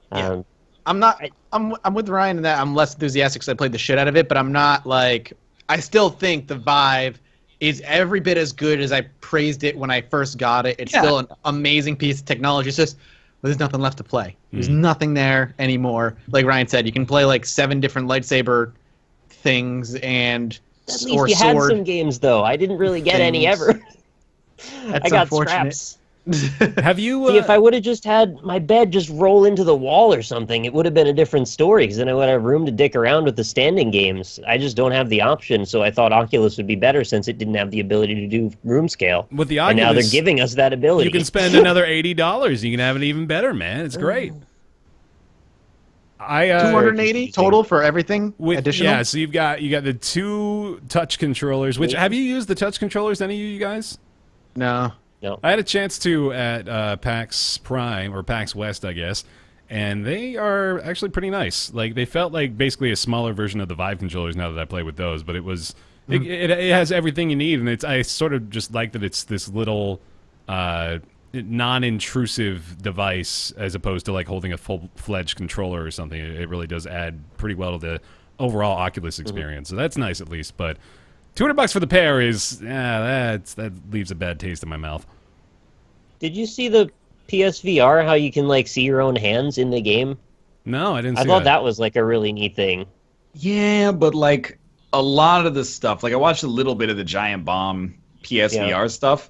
I'm not. I'm with Ryan in that I'm less enthusiastic because I played the shit out of it, but I'm not like. I still think the Vive is every bit as good as I praised it when I first got it. It's still an amazing piece of technology. It's just there's nothing left to play. There's nothing there anymore. Like Ryan said, you can play like 7 different lightsaber things and At least you had some games though. I didn't really get any ever. That's I got unfortunate. scraps. Have you? See, if I would have just had my bed just roll into the wall or something, it would have been a different story, because then I would have room to dick around with the standing games. I just don't have the option, so I thought Oculus would be better since it didn't have the ability to do room scale. With the and Oculus, now they're giving us that ability. you can spend another $80. You can have it even better, man. It's great. I 280 total for everything with, additional. yeah, so you got the 2 touch controllers. Which have you used the touch controllers? Any of you guys? No. No. I had a chance to at PAX Prime or PAX West, I guess, and they are actually pretty nice. Like they felt like basically a smaller version of the Vive controllers now that I play with those, but it was it has everything you need, and it's I sort of just like that it's this little non-intrusive device as opposed to like holding a full-fledged controller or something. It really does add pretty well to the overall Oculus experience, so that's nice at least. But $200 for the pair is that leaves a bad taste in my mouth. Did you see the PSVR, how you can like see your own hands in the game? No, I didn't see I thought that was like a really neat thing. Yeah, but like a lot of the stuff, like I watched a little bit of the Giant Bomb PSVR stuff.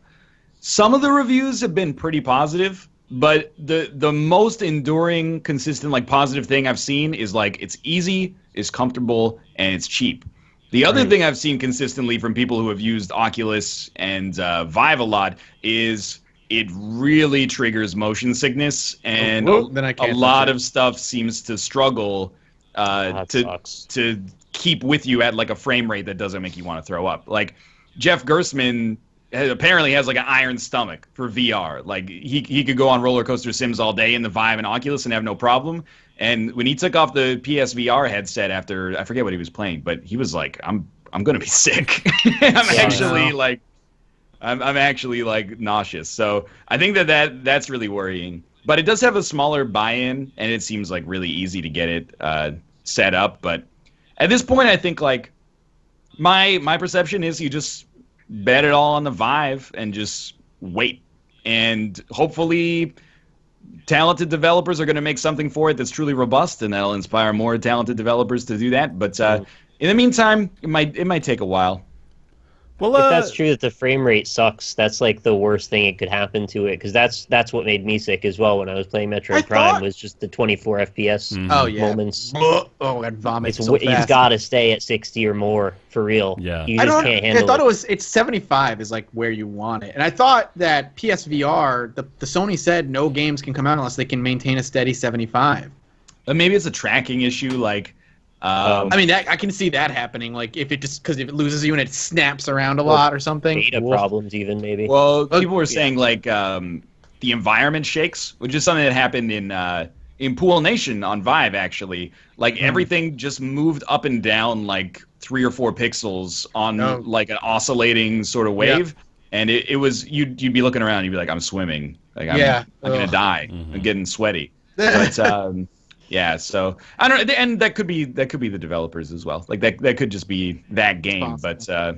Some of the reviews have been pretty positive, but the most enduring, consistent, like positive thing I've seen is like it's easy, it's comfortable, and it's cheap. The other thing I've seen consistently from people who have used Oculus and Vive a lot is it really triggers motion sickness, and a lot of stuff seems to struggle to keep with you at like a frame rate that doesn't make you want to throw up. Like Jeff Gerstmann apparently has like an iron stomach for VR. Like he could go on roller coaster sims all day in the Vive and Oculus and have no problem. And when he took off the PSVR headset after, I forget what he was playing, but he was like, I'm gonna be sick. I'm actually like nauseous. So I think that's really worrying. But it does have a smaller buy-in, and it seems like really easy to get it set up. But at this point, I think like my perception is you just bet it all on the Vive and just wait. And hopefully talented developers are going to make something for it that's truly robust, and that'll inspire more talented developers to do that. But in the meantime, it might take a while. Well, if that's true that the frame rate sucks, that's like the worst thing that could happen to it, because that's what made me sick as well when I was playing Metroid Prime, was just the 24 FPS moments. Oh, I'd vomit so fast. You've got to stay at 60 or more for real. Yeah. You just can't handle it. I thought it's 75 is like where you want it. And I thought that PSVR, the Sony said no games can come out unless they can maintain a steady 75. But maybe it's a tracking issue, like I mean, I can see that happening. Like if it loses you and it snaps around a lot or something. Beta problems, even maybe. Well, people were saying like the the environment shakes, which is something that happened in Pool Nation on Vive, actually. Like, everything just moved up and down like 3 or 4 pixels on like an oscillating sort of wave. And it was, you'd be looking around and you'd be like, I'm swimming. Like, I'm going to die. I'm getting sweaty. But, yeah, so I don't know, and that could be the developers as well. Like that could just be that game. But I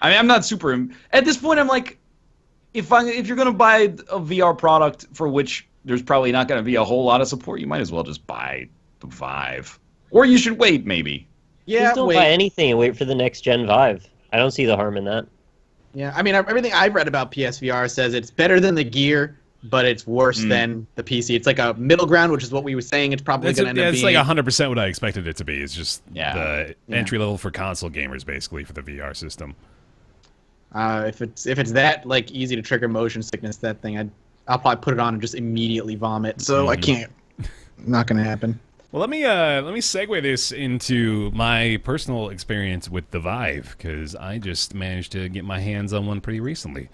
mean, I'm not super. At this point, I'm like, if you're gonna buy a VR product for which there's probably not gonna be a whole lot of support, you might as well just buy the Vive, or you should wait maybe. Yeah, Just don't buy anything and wait for the next gen Vive. I don't see the harm in that. Yeah, I mean, everything I've read about PSVR says it's better than the Gear, but it's worse than the PC. It's like a middle ground, which is what we were saying. It's probably going to end up being... It's like 100% what I expected it to be. It's just the entry level for console gamers, basically, for the VR system. If it's that like easy to trigger motion sickness, that thing, I'll probably put it on and just immediately vomit. So I can't. Not going to happen. Well, let me segue this into my personal experience with the Vive, because I just managed to get my hands on one pretty recently.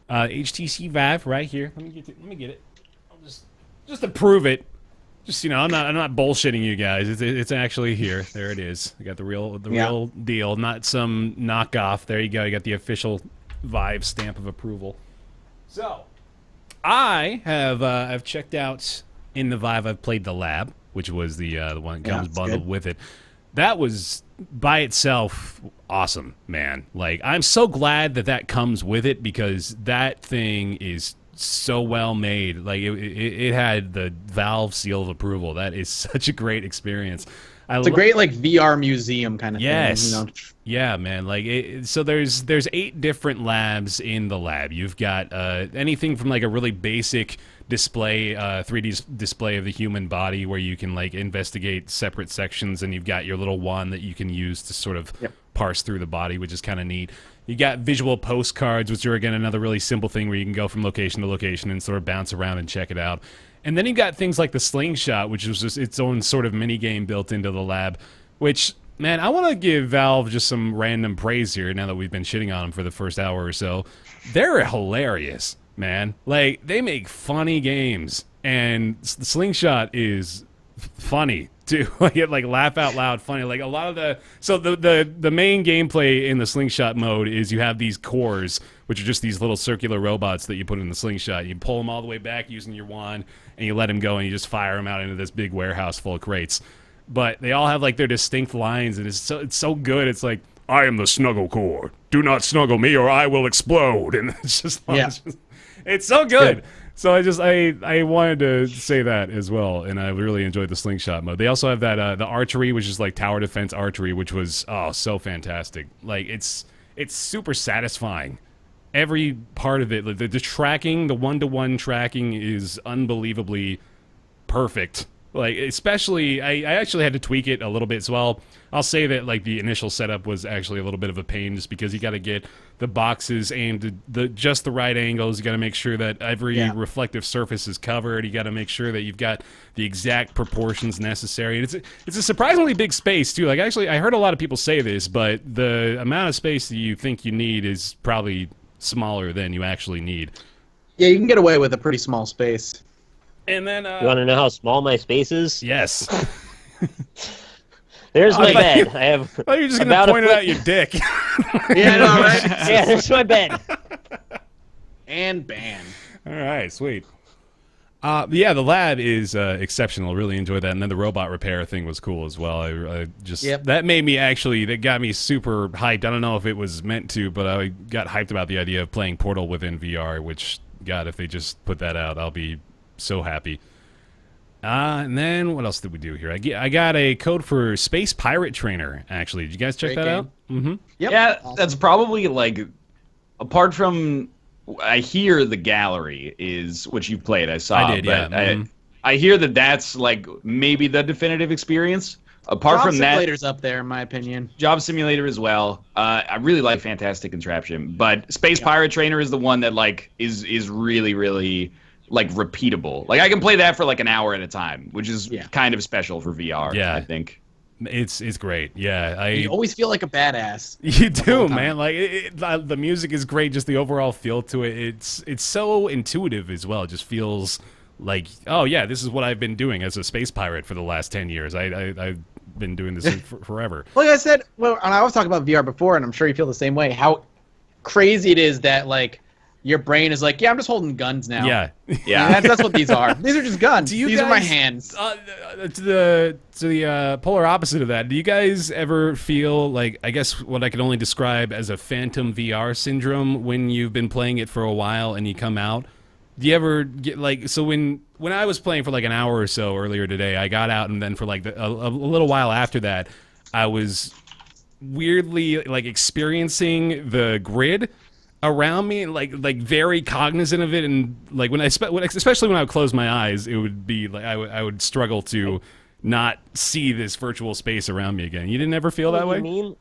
HTC Vive right here. Let me get it. I'll just to prove it. Just, you know, I'm not bullshitting you guys. It's actually here. There it is. I got the real deal, not some knockoff. There you go. You got the official Vive stamp of approval. So, I have I've checked out in the Vive. I've played the Lab, which was the one that comes bundled with it. That was by itself awesome, man. Like, I'm so glad that comes with it, because that thing is so well made. Like, it had the Valve seal of approval. That is such a great experience. It's a great like VR museum kind of thing. You know? Yeah, man. Like, so there's 8 different labs in the lab. You've got anything from like a really basic display, 3D display of the human body, where you can like investigate separate sections, and you've got your little wand that you can use to sort of parse through the body, which is kind of neat. You got visual postcards, which are again another really simple thing where you can go from location to location and sort of bounce around and check it out. And then you've got things like the slingshot, which is just its own sort of mini game built into the lab, which, man, I want to give Valve just some random praise here now that we've been shitting on them for the first hour or so. They're hilarious, man. Like, they make funny games, and the slingshot is funny too. Like, laugh out loud funny. Like, a lot of the main gameplay in the slingshot mode is you have these cores, which are just these little circular robots that you put in the slingshot. You pull them all the way back using your wand, and you let them go, and you just fire them out into this big warehouse full of crates. But they all have like their distinct lines, and it's so good. It's like, I am the snuggle core. Do not snuggle me, or I will explode. And it's just, it's so good. So I wanted to say that as well, and I really enjoyed the slingshot mode. They also have that the archery, which is like tower defense archery, which was so fantastic. Like, it's super satisfying. Every part of it, the tracking, the one-to-one tracking is unbelievably perfect. Like, especially, I actually had to tweak it a little bit as well. I'll say that, like, the initial setup was actually a little bit of a pain, just because you got to get the boxes aimed at just the right angles. You got to make sure that every reflective surface is covered. You got to make sure that you've got the exact proportions necessary. And it's a surprisingly big space too. Like, actually, I heard a lot of people say this, but the amount of space that you think you need is probably smaller than you actually need. Yeah, you can get away with a pretty small space. And then you want to know how small my space is? Yes. There's my bed. I have. Oh, you're just gonna point it out your dick. Yeah, I know, right? Yeah, there's my bed. And ban. All right, sweet. Yeah, the lab is exceptional. Really enjoyed that, and then the robot repair thing was cool as well. I just that made me that got me super hyped. I don't know if it was meant to, but I got hyped about the idea of playing Portal within VR. Which, God, if they just put that out, I'll be so happy. And then what else did we do here? I got a code for Space Pirate Trainer. Actually, did you guys check that out? Mm-hmm. Yep. Yeah, that's probably like, apart from, I hear the gallery is what you played. I saw. I did, but yeah. I hear that's like maybe the definitive experience. Apart from that, Job Simulator's up there in my opinion. Job Simulator as well. I really like Fantastic Contraption, but Space Pirate Trainer is the one that like is really, really like repeatable. Like, I can play that for like an hour at a time, which is kind of special for VR. Yeah. I think. It's great. Yeah, You always feel like a badass. You do, man. Like the music is great. Just the overall feel to it. It's so intuitive as well. It just feels like, oh yeah, this is what I've been doing as a space pirate for the last 10 years. I've been doing this forever. Like I said, well, and I was talking about VR before, and I'm sure you feel the same way. How crazy it is that like your brain is like, yeah, I'm just holding guns now. Yeah. That's what these are. These are just guns. These are my hands. To the polar opposite of that, do you guys ever feel like, I guess what I could only describe as a phantom VR syndrome when you've been playing it for a while and you come out? Do you ever get like, so when I was playing for like an hour or so earlier today, I got out, and then for like a little while after that, I was weirdly like experiencing the grid around me, like very cognizant of it, and like especially when I would close my eyes, it would be like I would struggle to not see this virtual space around me again. You didn't ever feel that way? You mean?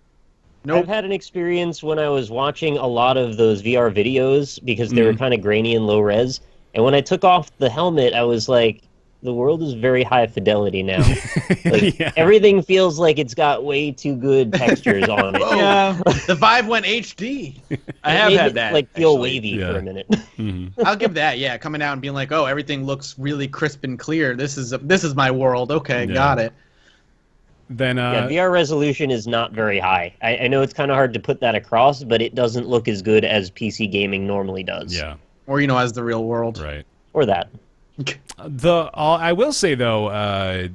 Nope. I've had an experience when I was watching a lot of those VR videos because they were kind of grainy and low res, and when I took off the helmet, I was like, the world is very high fidelity now. Like, everything feels like it's got way too good textures on it. Yeah. The Vive went HD. I have had that. Like feel actually. wavy for a minute. I'll give that. Yeah, coming out and being like, oh, everything looks really crisp and clear. This is my world. Okay, got it. Then VR resolution is not very high. I know it's kind of hard to put that across, but it doesn't look as good as PC gaming normally does. Yeah. Or as the real world. Right. Or that. I will say though,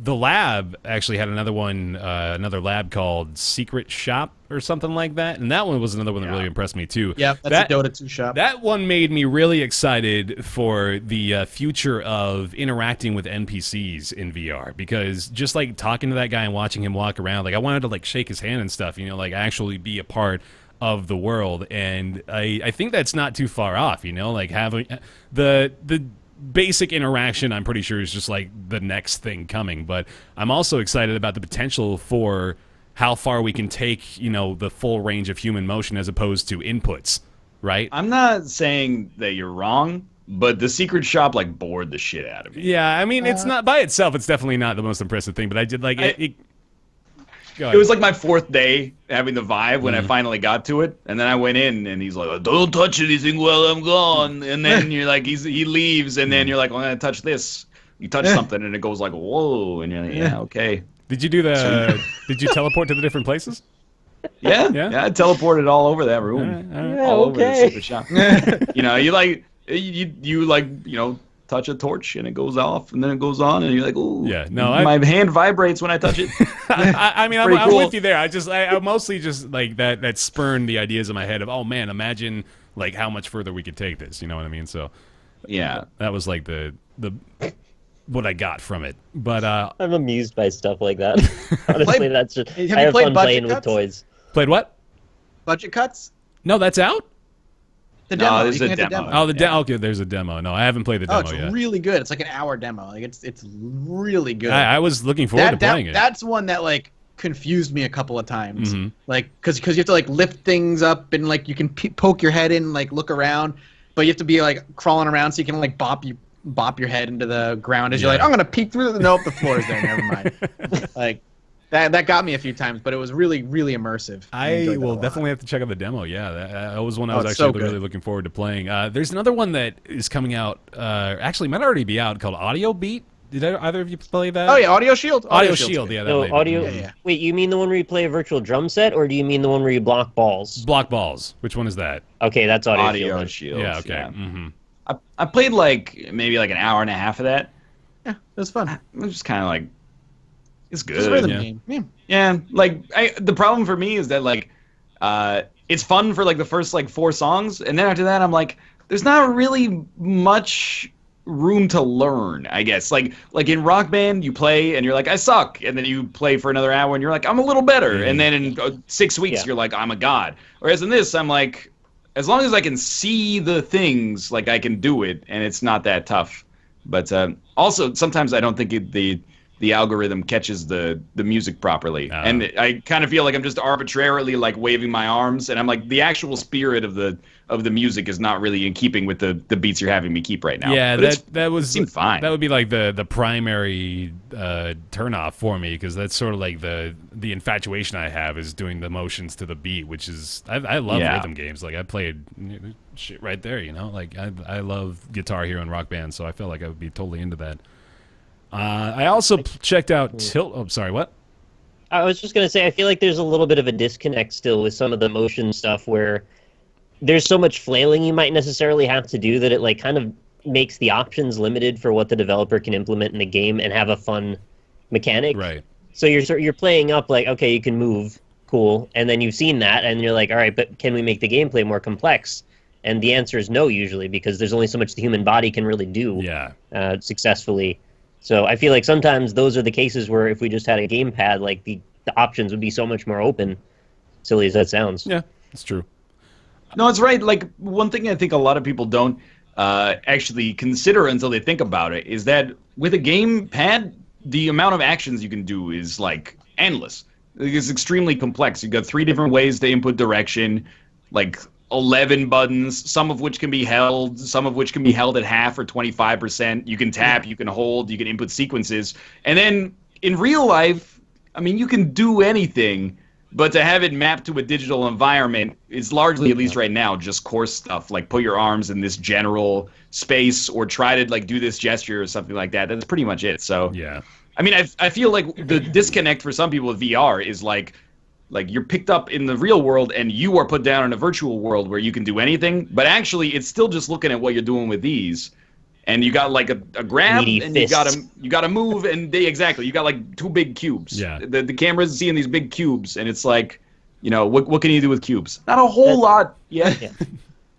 the lab actually had another lab called Secret Shop or something like that, and that one was another one that really impressed me too. Yeah, that's a Dota 2 shop. That one made me really excited for the future of interacting with NPCs in VR, because just like talking to that guy and watching him walk around, like I wanted to like shake his hand and stuff, like actually be a part of the world, and I think that's not too far off, like having the basic interaction, I'm pretty sure, is just like the next thing coming. But I'm also excited about the potential for how far we can take, the full range of human motion as opposed to inputs, right? I'm not saying that you're wrong, but the secret shop like bored the shit out of me. Yeah, I mean, it's not by itself. It's definitely not the most impressive thing, but I did like it. It was like my fourth day having the Vive when I finally got to it, and then I went in, and he's like, "Don't touch anything while I'm gone." And then you're like, he leaves, and then you're like, "I'm gonna touch this." You touch something, and it goes like, "Whoa!" And you're like, "Yeah, okay." Did you do the? Did you teleport to the different places? Yeah. I teleported all over that room, all over the secret shop. you touch a torch and it goes off, and then it goes on, and you're like, "Ooh, yeah." No, my hand vibrates when I touch it. I mean, I'm cool. with you there. I mostly just like that spurned the ideas in my head of, oh man, imagine like how much further we could take this. You know what I mean? So yeah, that was like the what I got from it. But I'm amused by stuff like that. Honestly, that's just Have I you have played fun Budget playing with Cuts? toys. Played what? Budget Cuts? No, that's out. The demo. there's You can a get demo. Oh, the demo. Okay, there's a demo. No, I haven't played the demo it's yet. really good. It's like an hour demo. Like it's really good. I was looking forward to playing it. That's one that like confused me a couple of times. Like because you have to like lift things up, and like you can poke your head in and like look around, but you have to be like crawling around so you can like bop your head into the ground as you're like, I'm gonna peek through the nope, the floor is there. Never mind. Like that got me a few times, but it was really, really immersive. I will definitely have to check out the demo. Yeah, that was one I was it's actually so really looking forward to playing. There's another one that is coming out. Actually, might already be out, called Audio Beat. Did either of you play that? Oh yeah, Audio Shield. Audio Shield. Yeah, that No, label. audio. Yeah. Wait, you mean the one where you play a virtual drum set, or do you mean the one where you block balls? Block Balls. Which one is that? Okay, that's audio. Audio Shield. Shield. Yeah. Okay. Yeah. Mm-hmm. I played like maybe like an hour and a half of that. Yeah, it was fun. It was just kind of like, it's good. It's a rhythm yeah. game. Yeah. Yeah, like the problem for me is that like it's fun for like the first like 4 songs, and then after that I'm like, there's not really much room to learn, I guess. Like in Rock Band, you play and you're like, I suck, and then you play for another hour and you're like, I'm a little better, and then in 6 weeks you're like, I'm a god. Whereas in this, I'm like, as long as I can see the things, like I can do it, and it's not that tough. But also sometimes I don't think the the algorithm catches the music properly. Oh. And I kind of feel like I'm just arbitrarily like waving my arms, and I'm like, the actual spirit of the music is not really in keeping with the beats you're having me keep right now. Yeah, But that seemed fine. That would be like the primary turnoff for me, because that's sort of like the infatuation I have is doing the motions to the beat, which is I love rhythm games. Like I played shit right there, you know. Like I love Guitar Hero and Rock Band, so I felt like I would be totally into that. I also checked out Tilt. Oh, sorry, what? I was just going to say, I feel like there's a little bit of a disconnect still with some of the motion stuff where there's so much flailing you might necessarily have to do that it like kind of makes the options limited for what the developer can implement in the game and have a fun mechanic. Right. So you're playing up like, okay, you can move, cool, and then you've seen that and you're like, all right, but can we make the gameplay more complex? And the answer is no usually, because there's only so much the human body can really do successfulully. So I feel like sometimes those are the cases where if we just had a gamepad, like the options would be so much more open, silly as that sounds. Yeah, it's true. No, it's right. Like, one thing I think a lot of people don't actually consider until they think about it is that with a gamepad, the amount of actions you can do is, like, endless. It's extremely complex. You've got 3 different ways to input direction, like 11 buttons, some of which can be held, some of which can be held at half or 25%. You can tap, you can hold, you can input sequences. And then in real life, I mean, you can do anything, but to have it mapped to a digital environment is largely, at least right now, just coarse stuff, like put your arms in this general space or try to like do this gesture or something like that. That's pretty much it. So, yeah. I mean, I feel like the disconnect for some people with VR is like you're picked up in the real world and you are put down in a virtual world where you can do anything, but actually it's still just looking at what you're doing with these. And you got like a grab, Meaty and fists. you gotta move, and you got like 2 big cubes. Yeah. The camera's seeing these big cubes, and it's like, you know, what can you do with cubes? Not a whole lot yet. Yeah.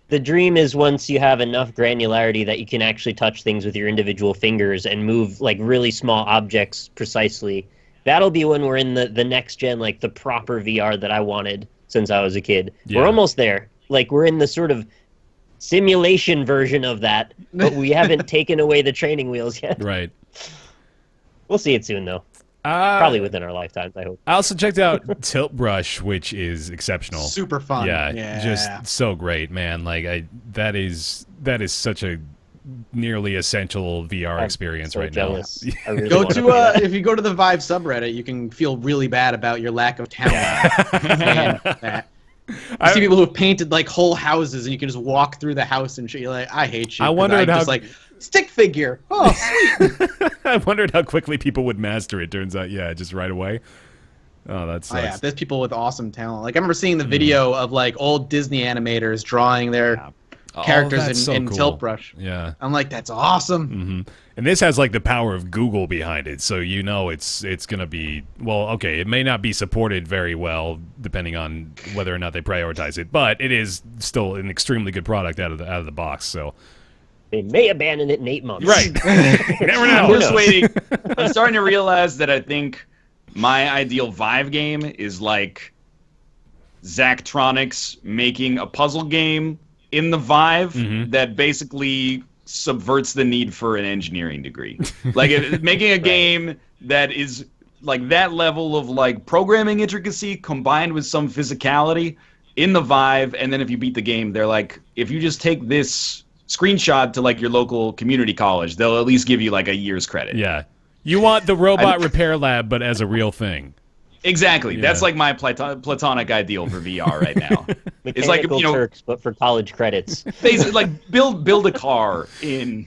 The dream is once you have enough granularity that you can actually touch things with your individual fingers and move like really small objects precisely. That'll be when we're in the next gen, like the proper VR that I wanted since I was a kid. Yeah. We're almost there. Like we're in the sort of simulation version of that, but we haven't taken away the training wheels yet. Right. We'll see it soon, though. Probably within our lifetimes, I hope. I also checked out Tilt Brush, which is exceptional. Super fun. Yeah, just so great, man. Like that is such a nearly essential VR experience so right jealous. now. I really Go want to if you go to the Vive subreddit, you can feel really bad about your lack of talent. Playing that. You see people who have painted like whole houses, and you can just walk through the house and shit. You're like, I hate you. I wondered how just like stick figure. Oh, sweet. I wondered how quickly people would master it. Turns out, yeah, just right away. Oh, that sucks. Oh, yeah, there's people with awesome talent. Like I remember seeing the video of like old Disney animators drawing their characters in cool. Tilt Brush. Yeah. I'm like, that's awesome. Mm-hmm. And this has like the power of Google behind it, so you know it's gonna be okay. It may not be supported very well depending on whether or not they prioritize it, but it is still an extremely good product out of the box. So They may abandon it in 8 months. right, you never know. I'm just waiting. I'm starting to realize that I think my ideal Vive game is like Zachtronics making a puzzle game in the Vive that basically subverts the need for an engineering degree. Like making a game that is like that level of like programming intricacy combined with some physicality in the Vive, and then if you beat the game, they're like, if you just take this screenshot to like your local community college, they'll at least give you like a year's credit. Yeah, you want the robot repair lab, but as a real thing. Exactly. Yeah. That's like my platonic ideal for VR right now. It's like, Mechanical you know, Turks, but for college credits. basically like build a car in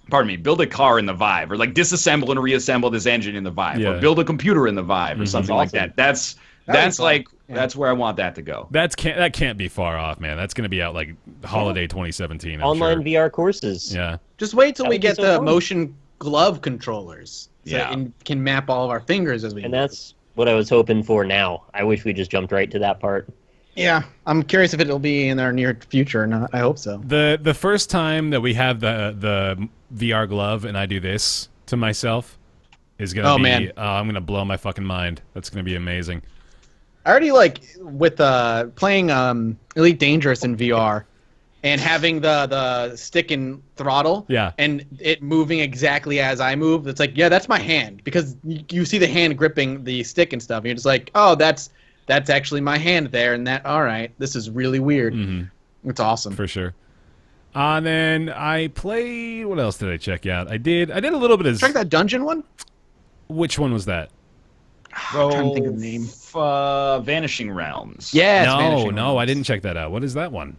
build a car in the Vive, or like disassemble and reassemble this engine in the Vive, or build a computer in the Vive, or something like that. That's like that's where I want that to go. That can't be far off, man. That's going to be out like holiday 2017. I'm Online sure. VR courses. Yeah. Just wait till That we would be get so the fun. motion glove controllers. So Yeah. it can map all of our fingers as we And move. that's what I was hoping for now. I wish we just jumped right to that part. Yeah, I'm curious if it'll be in our near future or not. I hope so. The first time that we have the VR glove and I do this to myself is gonna be man. I'm gonna blow my fucking mind. That's gonna be amazing. I already like with playing Elite Dangerous in VR. and having the stick and throttle, and it moving exactly as I move. It's like, yeah, that's my hand, because you see the hand gripping the stick and stuff. And you're just like, oh, that's actually my hand there, and that. All right, this is really weird. It's awesome for sure. And then I played. What else did I check out? I did a little bit of. Check that dungeon one. Which one was that? I'm trying to think of the name. Vanishing Realms. Yeah. No, I didn't check that out. What is that one?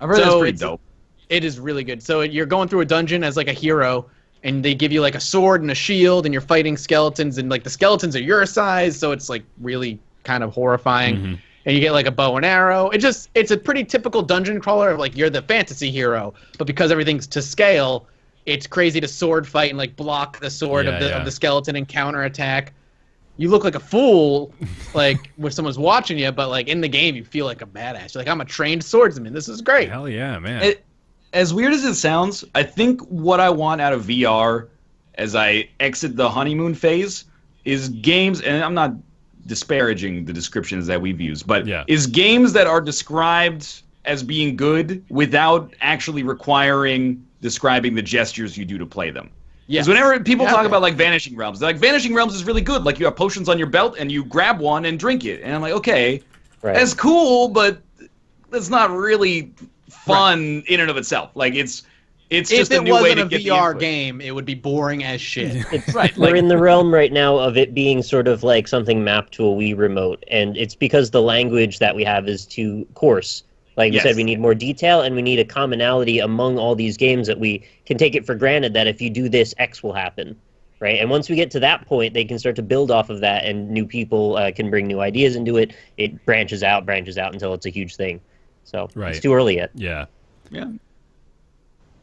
I've heard that's pretty dope. It is really good. So you're going through a dungeon as like a hero, and they give you like a sword and a shield, and you're fighting skeletons, and like the skeletons are your size, so it's like really kind of horrifying. And you get like a bow and arrow. It's a pretty typical dungeon crawler of like you're the fantasy hero, but because everything's to scale, it's crazy to sword fight and like block the sword of the skeleton and counterattack. You look like a fool, like when someone's watching you, but like in the game, you feel like a badass. You're like, I'm a trained swordsman. This is great. Hell yeah, man. As weird as it sounds, I think what I want out of VR as I exit the honeymoon phase is games, and I'm not disparaging the descriptions that we've used, but is games that are described as being good without actually requiring describing the gestures you do to play them. Because whenever people talk about like Vanishing Realms, they're like, Vanishing Realms is really good. Like you have potions on your belt and you grab one and drink it. And I'm like, okay, that's cool, but that's not really fun in and of itself. Like it's just a new way to get the input. If it wasn't a VR game, it would be boring as shit. We're in the realm right now of it being sort of like something mapped to a Wii remote, and it's because the language that we have is too coarse. Like you said, we need more detail, and we need a commonality among all these games that we can take it for granted that if you do this, X will happen, right? And once we get to that point, they can start to build off of that, and new people can bring new ideas into it. It branches out until it's a huge thing. So it's too early yet. Yeah.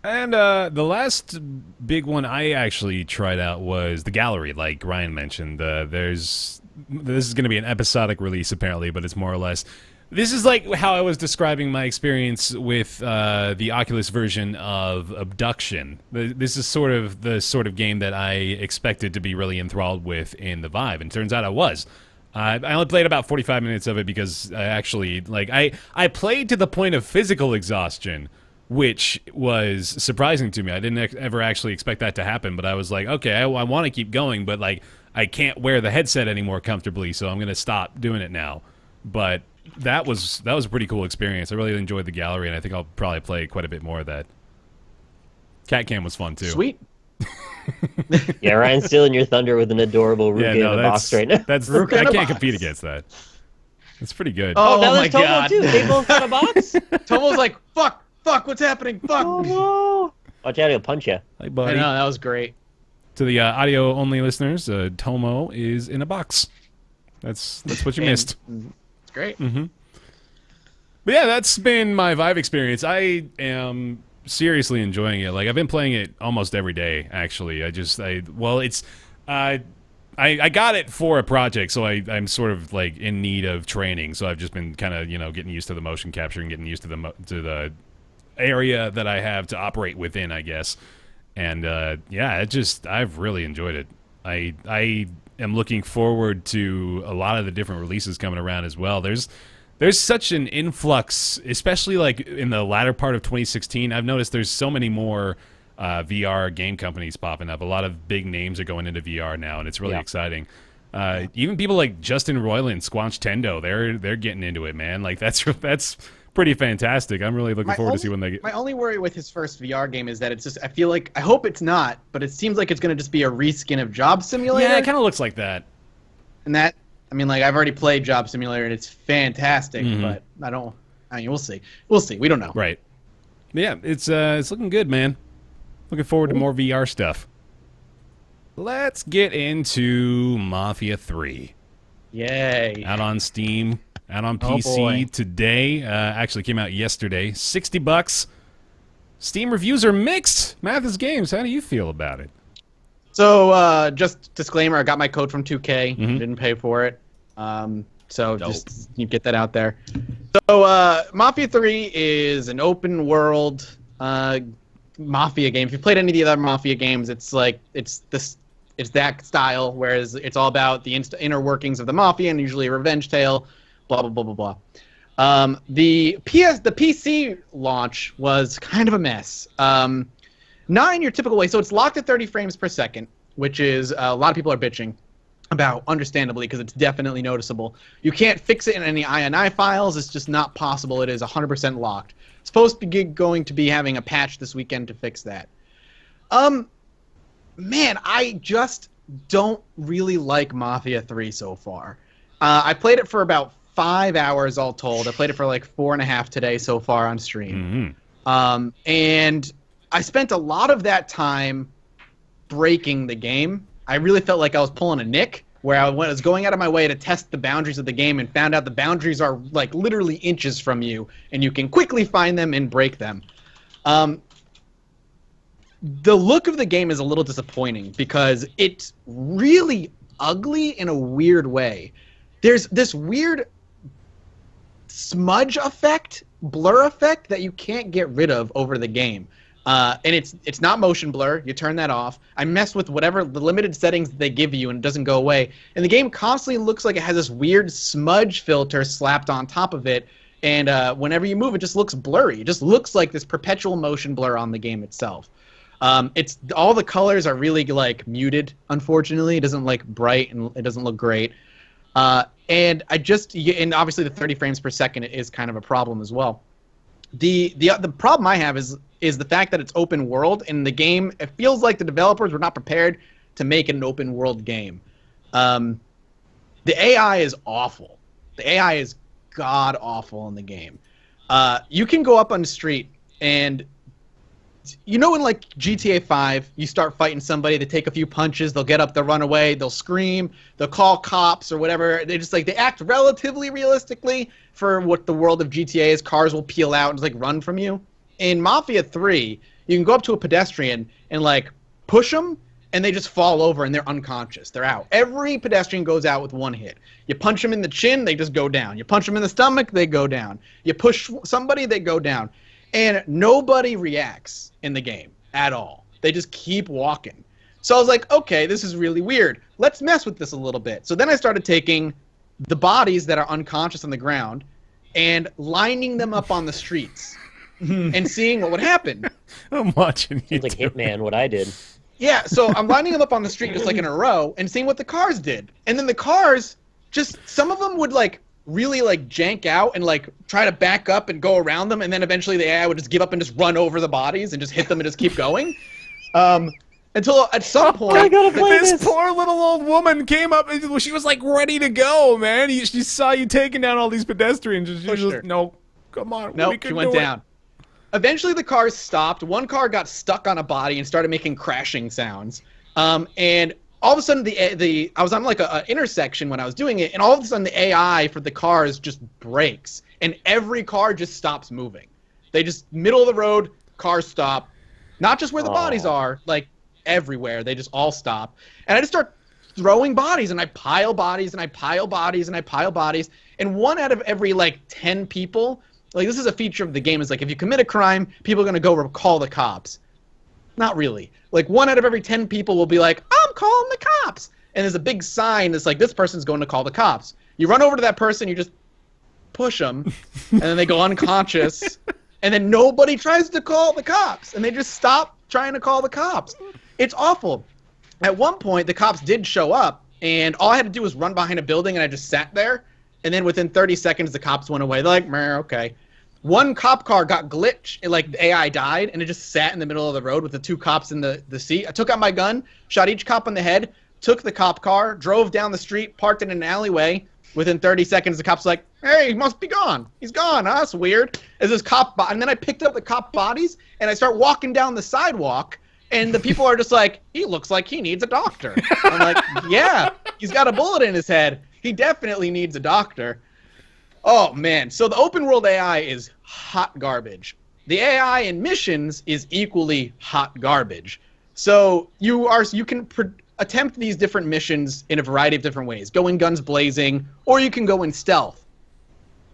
And the last big one I actually tried out was the gallery, like Ryan mentioned. This is going to be an episodic release, apparently, but it's more or less... This is like how I was describing my experience with the Oculus version of Abduction. This is sort of the sort of game that I expected to be really enthralled with in the Vive, and turns out I was. I only played about 45 minutes of it because I actually, like, I played to the point of physical exhaustion, which was surprising to me. I didn't ever actually expect that to happen, but I was like, okay, I want to keep going, but, like, I can't wear the headset anymore comfortably, so I'm going to stop doing it now. But that was a pretty cool experience. I really enjoyed the gallery, and I think I'll probably play quite a bit more of that. Cat Cam was fun, too. Sweet. Yeah, Ryan's stealing your thunder with an adorable Ruka in a box right now. I can't compete against that. It's pretty good. Oh that was Tomo, God. Too. They both got a box? Tomo's like, fuck, what's happening? Fuck. Oh, no. Watch out, he'll punch you. Hey, buddy. I know, that was great. To the audio-only listeners, Tomo is in a box. That's what you missed. It's great. But yeah, that's been my Vive experience. I am seriously enjoying it. Like, I've been playing it almost every day, actually. I got it for a project, so I'm sort of like in need of training. So I've just been kind of, getting used to the motion capture and getting used to the area that I have to operate within, I guess. And I've really enjoyed it. I am looking forward to a lot of the different releases coming around as well. There's such an influx, especially like in the latter part of 2016. I've noticed there's so many more VR game companies popping up. A lot of big names are going into VR now, and it's really exciting. Even people like Justin Roiland, Squanch Tendo, they're getting into it, man. Like that's pretty fantastic. I'm really looking forward to see when they get. My only worry with his first VR game is that it's just, I hope it's not, but it seems like it's going to just be a reskin of Job Simulator. Yeah, it kind of looks like that. And that, I've already played Job Simulator and it's fantastic, but we'll see. We don't know. Right. But yeah, it's looking good, man. Looking forward to more VR stuff. Let's get into Mafia 3. Yay. Out on Steam, out on PC today. Actually came out yesterday. $60. Steam reviews are mixed. MathasGames, how do you feel about it? So, just disclaimer, I got my code from 2K. Didn't pay for it. So just you get that out there. So, Mafia 3 is an open world Mafia game. If you played any of the other Mafia games, it's that style, whereas it's all about the inner workings of the Mafia and usually a revenge tale, blah, blah, blah, blah, The PC launch was kind of a mess. Not in your typical way. So it's locked at 30 frames per second, which is a lot of people are bitching about, understandably, because it's definitely noticeable. You can't fix it in any INI files. It's just not possible. It is 100% locked. It's supposed to be going to be having a patch this weekend to fix that. Man, I just don't really like Mafia 3 so far. I played it for about 5 hours all told. I played it for like 4.5 today so far on stream. Mm-hmm. And I spent a lot of that time breaking the game. I really felt like I was pulling a Nick, where I was going out of my way to test the boundaries of the game and found out the boundaries are like literally inches from you, and you can quickly find them and break them. The look of the game is a little disappointing because it's really ugly in a weird way. There's this weird smudge effect, blur effect that you can't get rid of over the game. And it's not motion blur. You turn that off. I messed with whatever the limited settings they give you, and it doesn't go away. And the game constantly looks like it has this weird smudge filter slapped on top of it. And whenever you move, it just looks blurry. It just looks like this perpetual motion blur on the game itself. It's all the colors are really like muted. Unfortunately, it doesn't like bright and it doesn't look great. And obviously the 30 frames per second is kind of a problem as well. The problem I have is the fact that it's open world, and the game, it feels like the developers were not prepared to make an open world game. The AI is awful. The AI is god awful in the game. You can go up on the street, and you know in like GTA 5, you start fighting somebody, they take a few punches, they'll get up, they'll run away, they'll scream, they'll call cops or whatever. They act relatively realistically for what the world of GTA is. Cars will peel out and just like run from you. In Mafia 3, you can go up to a pedestrian and like push them, and they just fall over and they're unconscious. They're out. Every pedestrian goes out with one hit. You punch them in the chin, they just go down. You punch them in the stomach, they go down. You push somebody, they go down. And nobody reacts in the game at all. They just keep walking. So I was like, okay, this is really weird. Let's mess with this a little bit. So then I started taking the bodies that are unconscious on the ground and lining them up on the streets and seeing what would happen. I'm watching you. Sounds like Hitman, what I did. Yeah, so I'm lining them up on the street just like in a row and seeing what the cars did. And then the cars, just some of them would like really like jank out and like try to back up and go around them, and then eventually the AI would just give up and just run over the bodies and just hit them and just keep going. Until at some point, this poor little old woman came up and she was like ready to go, man. She saw you taking down all these pedestrians, and she was just, no, come on. No, she went down. Eventually the cars stopped. One car got stuck on a body and started making crashing sounds. And all of a sudden, I was on like a intersection when I was doing it, and all of a sudden the AI for the cars just breaks, and every car just stops moving. They just, middle of the road, cars stop. Not just where the bodies are, like everywhere. They just all stop. And I just start throwing bodies, and I pile bodies, and I pile bodies, and I pile bodies. And 1 out of every like 10 people, like this is a feature of the game, is like if you commit a crime, people are going to go call the cops. Not really. Like 1 out of every 10 people will be like, I'm calling the cops. And there's a big sign that's like, this person's going to call the cops. You run over to that person, you just push them, and then they go unconscious. And then nobody tries to call the cops. And they just stop trying to call the cops. It's awful. At one point, the cops did show up, and all I had to do was run behind a building, and I just sat there. And then within 30 seconds, the cops went away. They're like, meh, okay. One cop car got glitched, like the AI died, and it just sat in the middle of the road with the 2 cops in the seat. I took out my gun, shot each cop on the head, took the cop car, drove down the street, parked in an alleyway. Within 30 seconds, the cop's like, hey, he must be gone. He's gone. That's weird. As this and then I picked up the cop bodies, and I start walking down the sidewalk, and the people are just like, he looks like he needs a doctor. I'm like, yeah, he's got a bullet in his head. He definitely needs a doctor. Oh, man. So the open world AI is hot garbage. The AI in missions is equally hot garbage. So you can attempt these different missions in a variety of different ways. Go in guns blazing, or you can go in stealth.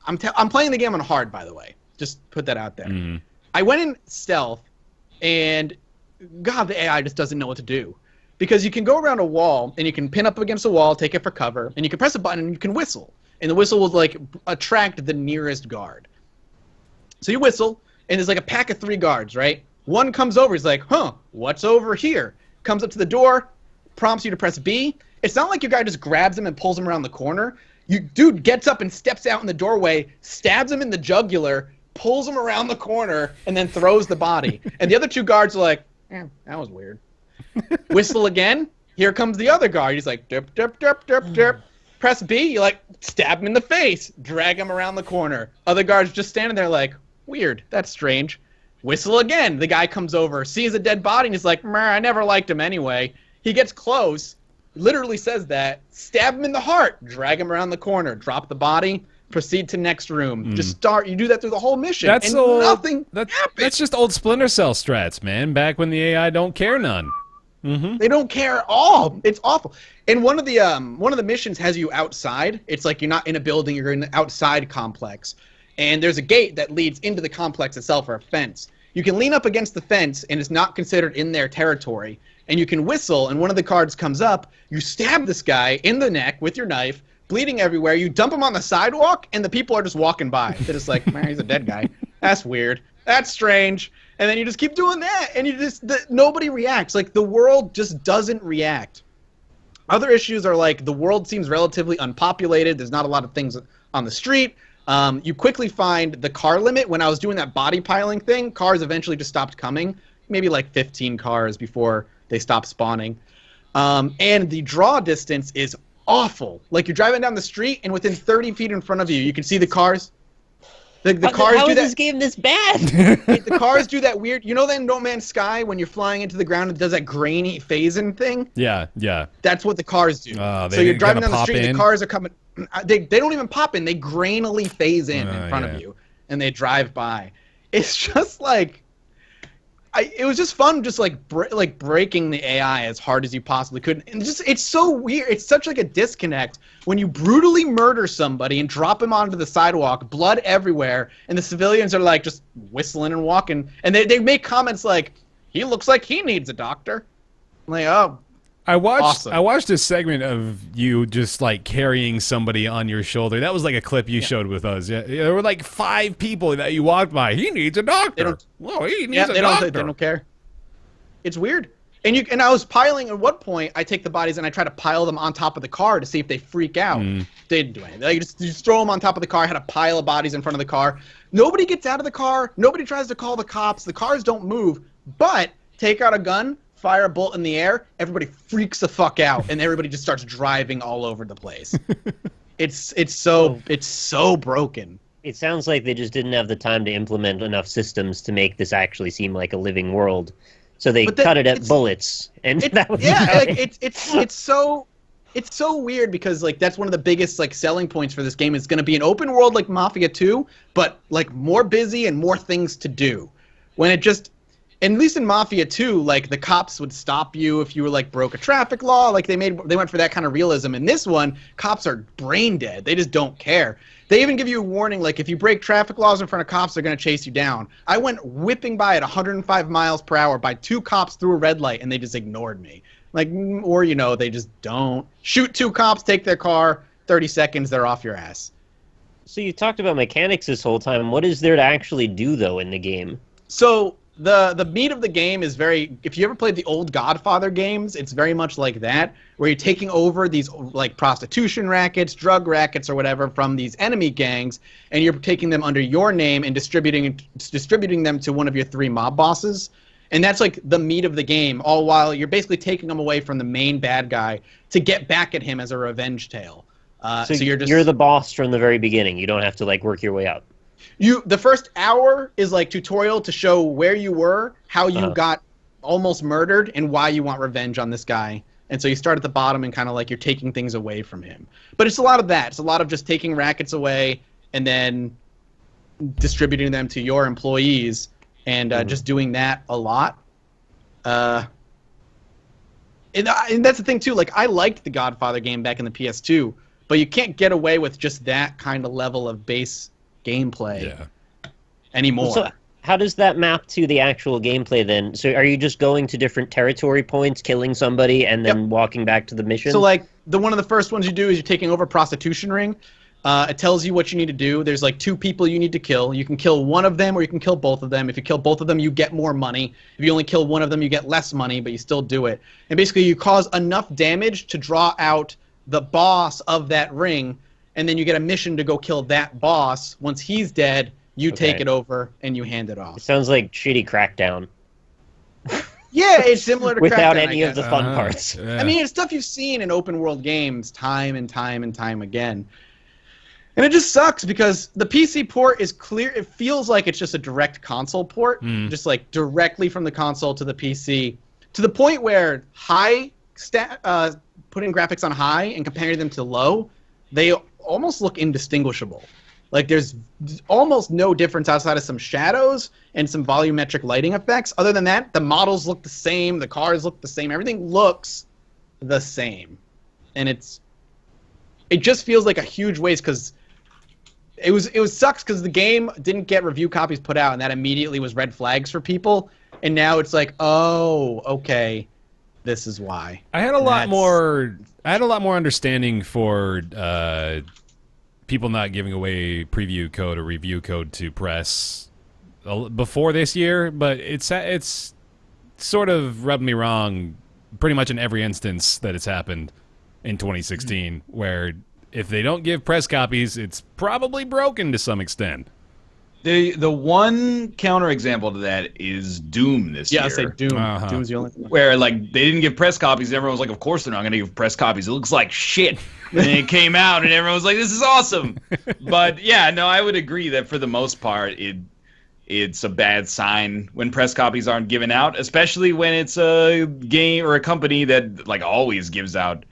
I'm playing the game on hard, by the way. Just put that out there. Mm. I went in stealth, and God, the AI just doesn't know what to do. Because you can go around a wall, and you can pin up against a wall, take it for cover, and you can press a button, and you can whistle. and the whistle will like attract the nearest guard. So you whistle, and there's like a pack of 3 guards, right? One comes over, he's like, huh, what's over here? Comes up to the door, prompts you to press B. It's not like your guy just grabs him and pulls him around the corner. Dude gets up and steps out in the doorway, stabs him in the jugular, pulls him around the corner, and then throws the body. And the other 2 guards are like, that was weird. Whistle again. Here comes the other guard. He's like, derp, derp, derp, derp, derp. Press B. You like stab him in the face, drag him around the corner. Other guards just standing there like, weird. That's strange. Whistle again. The guy comes over, sees a dead body, and he's like, I never liked him anyway. He gets close. Literally says that, stab him in the heart, drag him around the corner, drop the body, proceed to next room. Just start. You do that through the whole mission, and nothing happens. That's just old Splinter Cell strats, man. Back when the AI don't care none. They don't care at all. It's awful. And one of the missions has you outside. It's like you're not in a building, you're in an outside complex. And there's a gate that leads into the complex itself, or a fence. You can lean up against the fence, and it's not considered in their territory. And you can whistle, and one of the cards comes up. You stab this guy in the neck with your knife, bleeding everywhere. You dump him on the sidewalk, and the people are just walking by. They're just like, man, he's a dead guy. That's weird. That's strange. And then you just keep doing that, and nobody reacts. Like, the world just doesn't react. Other issues are like the world seems relatively unpopulated. There's not a lot of things on the street. You quickly find the car limit. When I was doing that body piling thing, cars eventually just stopped coming. Maybe like 15 cars before they stopped spawning. And the draw distance is awful. Like, you're driving down the street, and within 30 feet in front of you, you can see the cars. The cars how do is that. this game this bad? The cars do that weird. You know that in No Man's Sky when you're flying into the ground, it does that grainy phasing thing. Yeah. That's what the cars do. So you're driving down the street, in. the cars are coming. They don't even pop in. They grainily phase in front of you, and they drive by. It's just like. It was just fun, just like breaking the AI as hard as you possibly could, and it's so weird. It's such like a disconnect when you brutally murder somebody and drop him onto the sidewalk, blood everywhere, and the civilians are like just whistling and walking, and they make comments like, "He looks like he needs a doctor." I'm like, oh. I Awesome. watched a segment of you just like carrying somebody on your shoulder. That was like a clip you showed with us. Yeah, there were like 5 people that you walked by. He needs a doctor. He needs a doctor. They don't care. It's weird. And I was piling. At one point, I take the bodies and I try to pile them on top of the car to see if they freak out. They didn't do anything. Like, you just throw them on top of the car. I had a pile of bodies in front of the car. Nobody gets out of the car. Nobody tries to call the cops. The cars don't move. But take out a gun, fire a bolt in the air, everybody freaks the fuck out, and everybody just starts driving all over the place. It's so broken. It sounds like they just didn't have the time to implement enough systems to make this actually seem like a living world. So they cut it at bullets, and that was it's so weird because like that's one of the biggest like selling points for this game. It's going to be an open world like Mafia 2, but like more busy and more things to do. When it just And at least in Mafia 2, like, the cops would stop you if you were, like, broke a traffic law. Like, they went for that kind of realism. In this one, cops are brain dead. They just don't care. They even give you a warning, like, if you break traffic laws in front of cops, they're going to chase you down. I went whipping by at 105 miles per hour by 2 cops through a red light, and they just ignored me. Like, or, you know, they just don't. Shoot 2 cops, take their car, 30 seconds, they're off your ass. So you talked about mechanics this whole time. What is there to actually do, though, in the game? So the meat of the game is very, if you ever played the old Godfather games, it's very much like that, where you're taking over these like prostitution rackets, drug rackets, or whatever from these enemy gangs, and you're taking them under your name and distributing them to one of your 3 mob bosses. And that's like the meat of the game, all while you're basically taking them away from the main bad guy to get back at him as a revenge tale. So you're the boss from the very beginning. You don't have to like work your way up. The first hour is like tutorial to show where you were, how you got almost murdered, and why you want revenge on this guy. And so you start at the bottom and kind of like you're taking things away from him. But it's a lot of that. It's a lot of just taking rackets away and then distributing them to your employees and just doing that a lot. And that's the thing too. Like, I liked the Godfather game back in the PS2, but you can't get away with just that kind of level of base gameplay anymore. So how does that map to the actual gameplay then? So are you just going to different territory points, killing somebody, and then walking back to the mission? So like one of the first ones you do is you're taking over a prostitution ring. It tells you what you need to do. There's like 2 people you need to kill. You can kill one of them or you can kill both of them. If you kill both of them, you get more money. If you only kill one of them, you get less money, but you still do it. And basically you cause enough damage to draw out the boss of that ring, and then you get a mission to go kill that boss. Once he's dead, you take it over and you hand it off. It sounds like shitty Crackdown. Yeah, it's similar to without Crackdown, any of the fun parts. Yeah. I mean, it's stuff you've seen in open world games time and time and time again. And it just sucks because the PC port is clear. It feels like it's just a direct console port, just like directly from the console to the PC, to the point where putting graphics on high and comparing them to low, they almost look indistinguishable. Like there's almost no difference outside of some shadows and some volumetric lighting effects. Other than that, the models look the same, the cars look the same, everything looks the same. And it just feels like a huge waste because it was sucks because the game didn't get review copies put out, and that immediately was red flags for people. And now it's like, oh, okay, this is why. I had a lot more understanding for people not giving away preview code or review code to press before this year, but it's sort of rubbed me wrong pretty much in every instance that it's happened in 2016, where if they don't give press copies, it's probably broken to some extent. The one counterexample to that is Doom this year. Yeah, I say Doom. Doom's the only one. Where like they didn't give press copies, and everyone was like, "Of course they're not going to give press copies. It looks like shit." And it came out, and everyone was like, "This is awesome." But yeah, no, I would agree that for the most part, it's a bad sign when press copies aren't given out, especially when it's a game or a company that like always gives out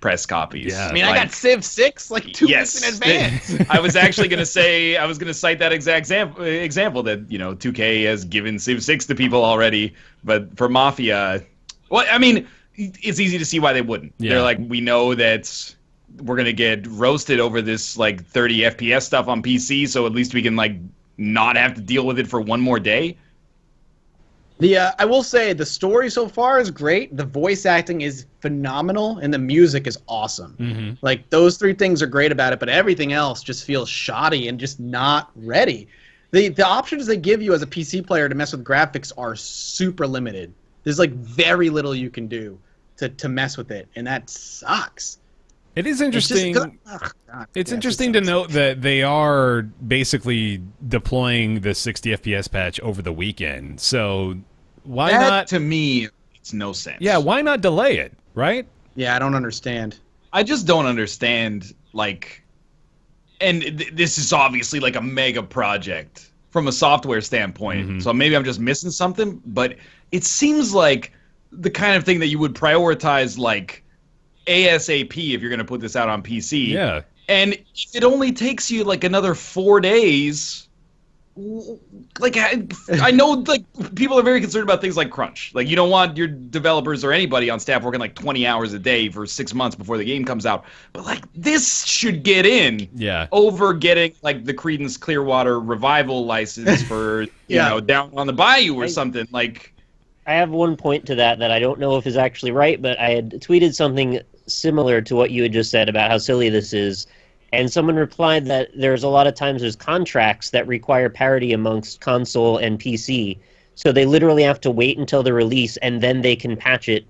press copies. Yeah. I mean, I got Civ 6 like 2 weeks in advance. I was actually going to say, I was going to cite that exact example that, 2K has given Civ 6 to people already, but for Mafia, well, I mean, it's easy to see why they wouldn't. Yeah. They're like, we know that we're going to get roasted over this like 30 FPS stuff on PC, so at least we can like not have to deal with it for one more day. I will say the story so far is great. The voice acting is phenomenal, and the music is awesome. Mm-hmm. Like those 3 things are great about it, but everything else just feels shoddy and just not ready. The options they give you as a PC player to mess with graphics are super limited. There's like very little you can do to mess with it, and that sucks. It is interesting. It's interesting to note that they are basically deploying the 60 FPS patch over the weekend. So why not? To me, makes no sense. Yeah, why not delay it, right? Yeah, I don't understand. I just don't understand, like, and this is obviously like a mega project from a software standpoint, so maybe I'm just missing something, but it seems like the kind of thing that you would prioritize, like, ASAP if you're going to put this out on PC. Yeah. And if it only takes you, like, another 4 days, like, I know, like, people are very concerned about things like crunch. Like, you don't want your developers or anybody on staff working, like, 20 hours a day for 6 months before the game comes out. But, like, this should get in over getting, like, the Creedence Clearwater Revival license for, you know, Down on the Bayou or something. Like, I have one point to that I don't know if is actually right, but I had tweeted something similar to what you had just said about how silly this is. And someone replied that there's a lot of times there's contracts that require parity amongst console and PC. So they literally have to wait until the release and then they can patch it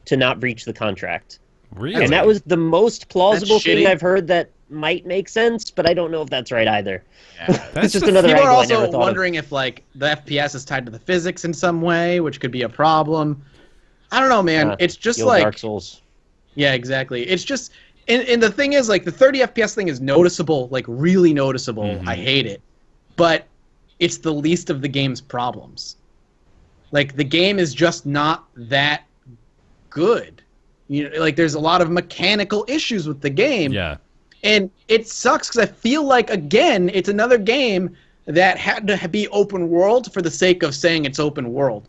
to not breach the contract. Really? And that was the most plausible thing shitty. I've heard that might make sense, but I don't know if that's right either. yeah. It's just another People angle are I never also thought wondering if like the FPS is tied to the physics in some way, which could be a problem. I don't know, man. of. It's just The old like Dark Souls. Yeah, exactly. It's just, and the thing is, like, the 30 FPS thing is noticeable, like, really noticeable. I hate it. But it's the least of the game's problems. Like, the game is just not that good. You know, like, there's a lot of mechanical issues with the game. Yeah. And it sucks because I feel like, again, it's another game that had to be open world for the sake of saying it's open world.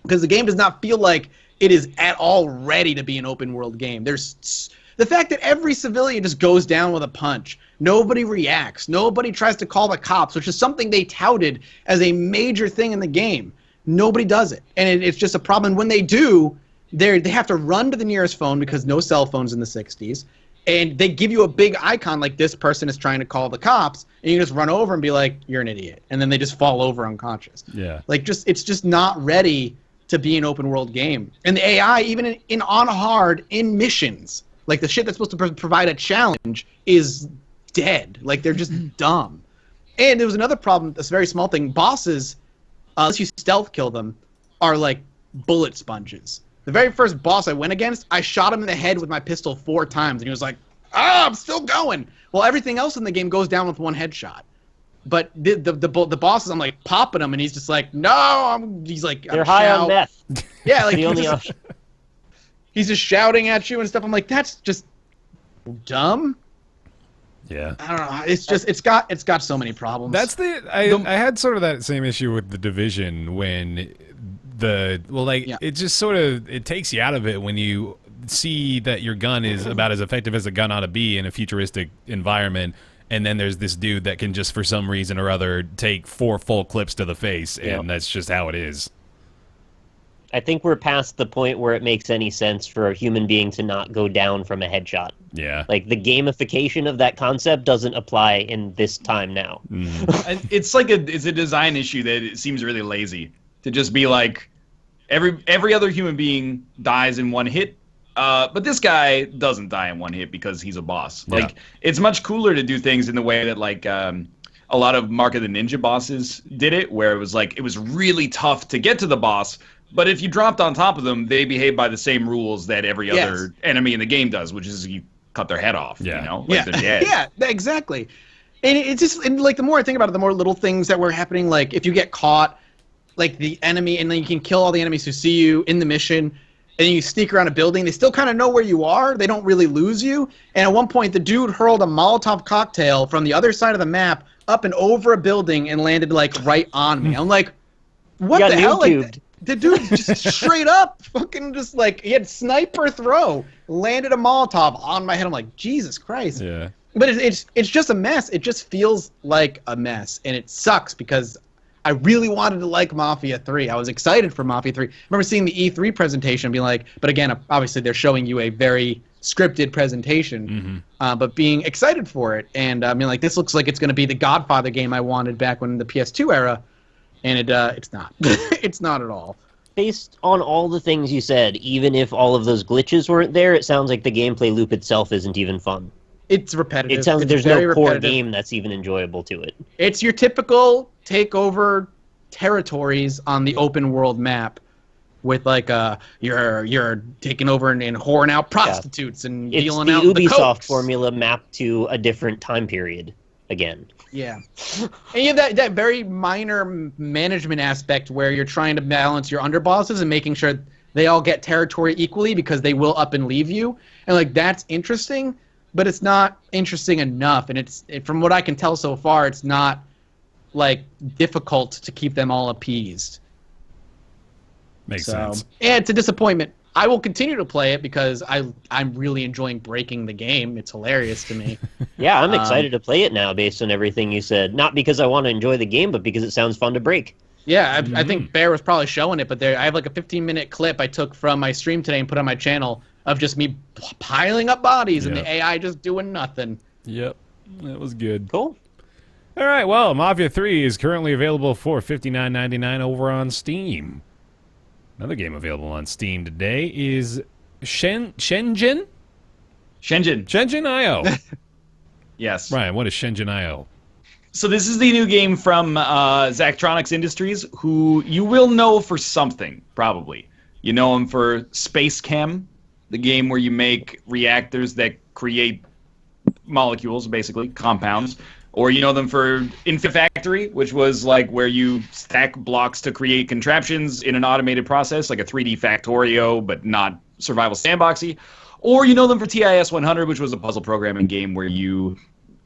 Because the game does not feel like it is at all ready to be an open world game. There's the fact that every civilian just goes down with a punch. Nobody reacts. Nobody tries to call the cops, which is something they touted as a major thing in the game. Nobody does it. And it's just a problem. And when they do, they have to run to the nearest phone because no cell phones in the 60s. And they give you a big icon like this person is trying to call the cops, and you just run over and be like, you're an idiot. And then they just fall over unconscious. Yeah. Like, it's just not ready to be an open world game. And the AI, even in on hard, in missions, like the shit that's supposed to provide a challenge is dead. Like, they're just dumb. And there was another problem, this very small thing. Bosses, unless you stealth kill them, are like bullet sponges. The very first boss I went against, I shot him in the head with my pistol 4 times, and he was like, I'm still going. Well, everything else in the game goes down with 1 headshot. But the bosses, I'm like popping him, and he's just like, no, he's like, they're high on meth. Yeah, like The only option. he's just shouting at you and stuff. I'm like, that's just dumb. Yeah. I don't know. It's got so many problems. That's I had sort of that same issue with The Division when it just sort of, it takes you out of it when you see that your gun is about as effective as a gun ought to be in a futuristic environment, and then there's this dude that can just for some reason or other take 4 full clips to the face, and that's just how it is. I think we're past the point where it makes any sense for a human being to not go down from a headshot. Yeah. Like, the gamification of that concept doesn't apply in this time now. And it's like it's a design issue that it seems really lazy to just be like, every other human being dies in 1 hit, but this guy doesn't die in 1 hit because he's a boss. Yeah. Like, it's much cooler to do things in the way that like a lot of Mark of the Ninja bosses did it, where it was like it was really tough to get to the boss. But if you dropped on top of them, they behave by the same rules that every other enemy in the game does, which is you cut their head off. Yeah. You know, like they're dead. Yeah, exactly. And it's just, and like, the more I think about it, the more little things that were happening. Like, if you get caught, like the enemy, and then you can kill all the enemies who see you in the mission, and then you sneak around a building, they still kind of know where you are. They don't really lose you. And at one point, the dude hurled a Molotov cocktail from the other side of the map up and over a building and landed like right on me. I'm like, what the hell? Like, the dude just straight up fucking just like, he had sniper throw, landed a Molotov on my head. I'm like, Jesus Christ. Yeah. But it's just a mess. It just feels like a mess, and it sucks because I really wanted to like Mafia 3. I was excited for Mafia 3. I remember seeing the E3 presentation and being like, but again, obviously they're showing you a very scripted presentation, but being excited for it. And I mean, like, this looks like it's going to be the Godfather game I wanted back when the PS2 era. And it's not. It's not at all. Based on all the things you said, even if all of those glitches weren't there, it sounds like the gameplay loop itself isn't even fun. It's repetitive. It sounds like there's no core game that's even enjoyable to it. It's your typical take over territories on the open world map with like you're taking over and whoring out prostitutes and dealing out the It's the Ubisoft cokes. formula mapped to a different time period again. Yeah. And you have that very minor management aspect where you're trying to balance your underbosses and making sure they all get territory equally because they will up and leave you. And like, that's interesting, but it's not interesting enough. And from what I can tell so far, it's not like difficult to keep them all appeased. Makes sense. Yeah, it's a disappointment. I will continue to play it because I'm really enjoying breaking the game. It's hilarious to me. Yeah, I'm excited to play it now based on everything you said. Not because I want to enjoy the game, but because it sounds fun to break. Yeah, I think Baer was probably showing it, but I have like a 15-minute clip I took from my stream today and put on my channel of just me piling up bodies and the AI just doing nothing. Yep, that was good. Cool. All right, well, Mafia 3 is currently available for $59.99 over on Steam. Another game available on Steam today is Shenzhen I. Yes. Ryan, what is Shenzhen I? So this is the new game from Zachtronics Industries, who you will know for something, probably. You know them for Space Chem, the game where you make reactors that create molecules, basically, compounds. Or you know them for Infifactory, which was like where you stack blocks to create contraptions in an automated process, like a 3D Factorio, but not survival sandboxy. Or you know them for TIS 100, which was a puzzle programming game where you,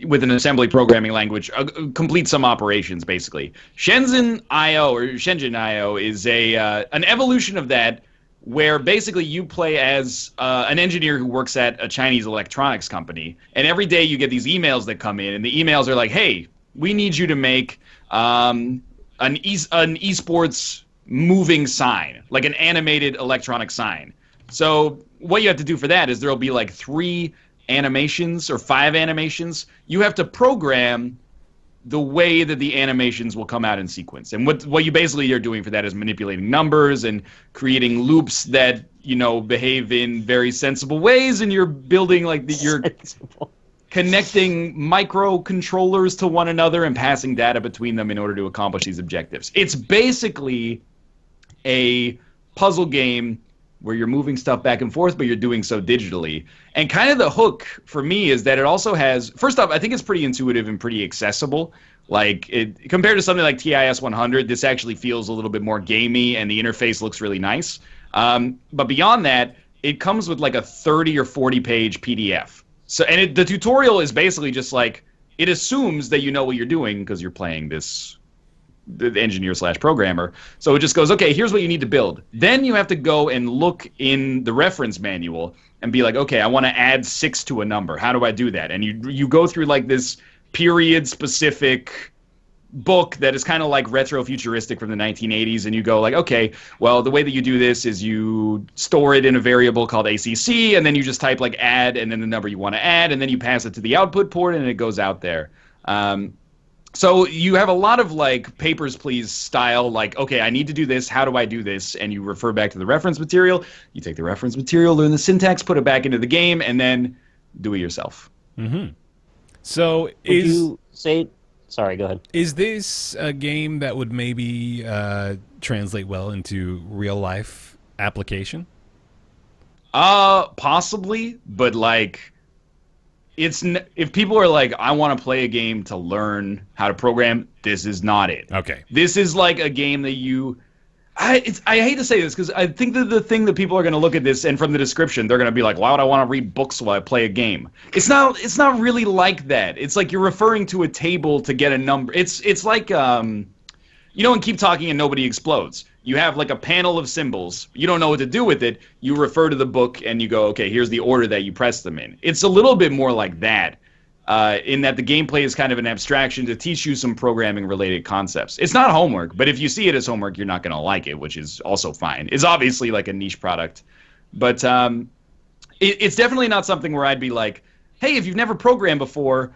with an assembly programming language, complete some operations, basically. Shenzhen I is an evolution of that, where basically you play as an engineer who works at a Chinese electronics company, and every day you get these emails that come in, and the emails are like, hey, we need you to make an esports moving sign, like an animated electronic sign. So what you have to do for that is there'll be like 3 animations or 5 animations, you have to program the way that the animations will come out in sequence. And what you basically are doing for that is manipulating numbers and creating loops that, behave in very sensible ways, and you're building you're connecting microcontrollers to one another and passing data between them in order to accomplish these objectives. It's basically a puzzle game where you're moving stuff back and forth, but you're doing so digitally. And kind of the hook for me is that it also has, first off, I think it's pretty intuitive and pretty accessible. Compared to something like TIS 100, this actually feels a little bit more gamey, and the interface looks really nice. But beyond that, it comes with like a 30 or 40 page PDF. So, and the tutorial is basically just it assumes that you know what you're doing because you're playing the engineer/programmer. So it just goes, okay, here's what you need to build. Then you have to go and look in the reference manual and be like, okay, I want to add 6 to a number. How do I do that? And you go through this period-specific book that is kind of retro-futuristic from the 1980s, and you go okay, well, the way that you do this is you store it in a variable called ACC, and then you just type add, and then the number you want to add, and then you pass it to the output port, and it goes out there. So you have a lot of Papers, Please style, okay, I need to do this, how do I do this? And you refer back to the reference material, you take the reference material, learn the syntax, put it back into the game, and then do it yourself. Mm-hmm. So sorry, go ahead. Is this a game that would maybe translate well into real life application? Possibly, but if people are I want to play a game to learn how to program, this is not it. Okay. This is a game that I hate to say this because I think that the thing that people are going to look at this, and from the description, they're going to be why would I want to read books while I play a game? It's not really like that. It's you're referring to a table to get a number. It's like, in Keep Talking and Nobody Explodes. You have a panel of symbols. You don't know what to do with it. You refer to the book and you go, okay, here's the order that you press them in. It's a little bit more like that. In that the gameplay is kind of an abstraction to teach you some programming-related concepts. It's not homework, but if you see it as homework, you're not going to like it, which is also fine. It's obviously a niche product. But it's definitely not something where I'd be hey, if you've never programmed before,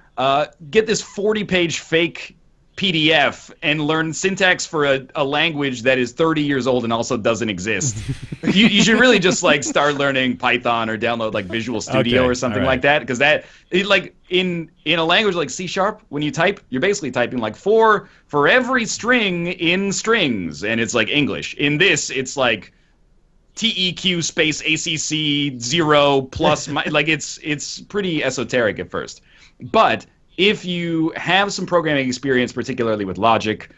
get this 40-page fake PDF and learn syntax for a language that is 30 years old and also doesn't exist. you should really just start learning Python or download Visual Studio or something like that, because in a language like C#, when you type, you're basically typing for every string in strings, and it's English. In this, it's TEQ space ACC 0 plus it's pretty esoteric at first, but if you have some programming experience, particularly with logic,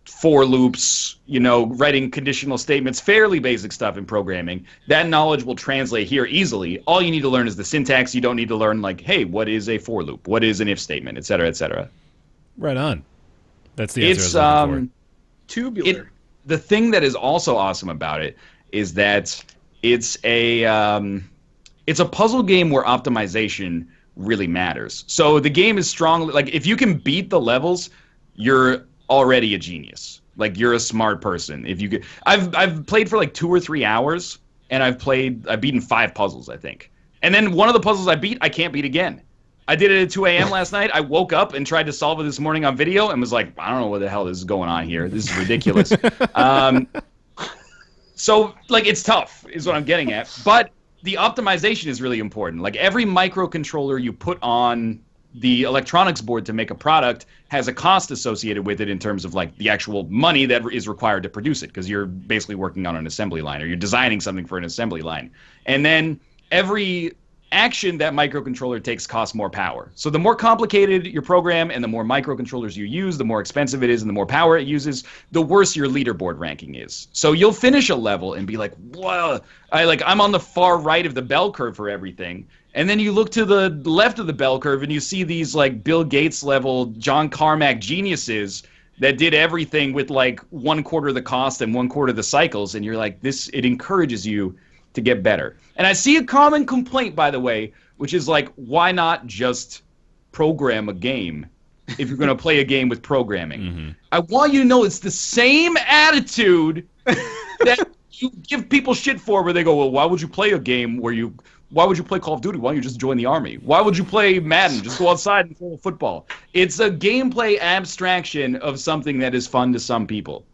for loops, writing conditional statements, fairly basic stuff in programming, that knowledge will translate here easily. All you need to learn is the syntax. You don't need to learn hey, what is a for loop? What is an if statement, et cetera, et cetera. Right on. That's the answer I was looking for. Tubular. The thing that is also awesome about it is that it's a puzzle game where optimization really matters. So the game is strongly if you can beat the levels, you're already a genius. You're a smart person. If you could, I've played for 2 or 3 hours, and I've beaten 5 puzzles, I think. And then one of the puzzles I beat, I can't beat again. I did it at 2 a.m. last night. I woke up and tried to solve it this morning on video and was I don't know what the hell is going on here. This is ridiculous. So it's tough is what I'm getting at. But the optimization is really important. Every microcontroller you put on the electronics board to make a product has a cost associated with it in terms of the actual money that is required to produce it, because you're basically working on an assembly line, or you're designing something for an assembly line. And then every action that microcontroller takes costs more power. So the more complicated your program and the more microcontrollers you use, the more expensive it is and the more power it uses, the worse your leaderboard ranking is. So you'll finish a level and be whoa, I'm on the far right of the bell curve for everything. And then you look to the left of the bell curve and you see these Bill Gates level John Carmack geniuses that did everything with 1/4 of the cost and 1/4 of the cycles, and you're it encourages you to get better. And I see a common complaint, by the way, which is why not just program a game if you're going to play a game with programming? Mm-hmm. I want you to know it's the same attitude that you give people shit for, where they go, well, why would you play a game where you Why would you play Call of Duty? Why don't you just join the army? Why would you play Madden? Just go outside and throw a football. It's a gameplay abstraction of something that is fun to some people.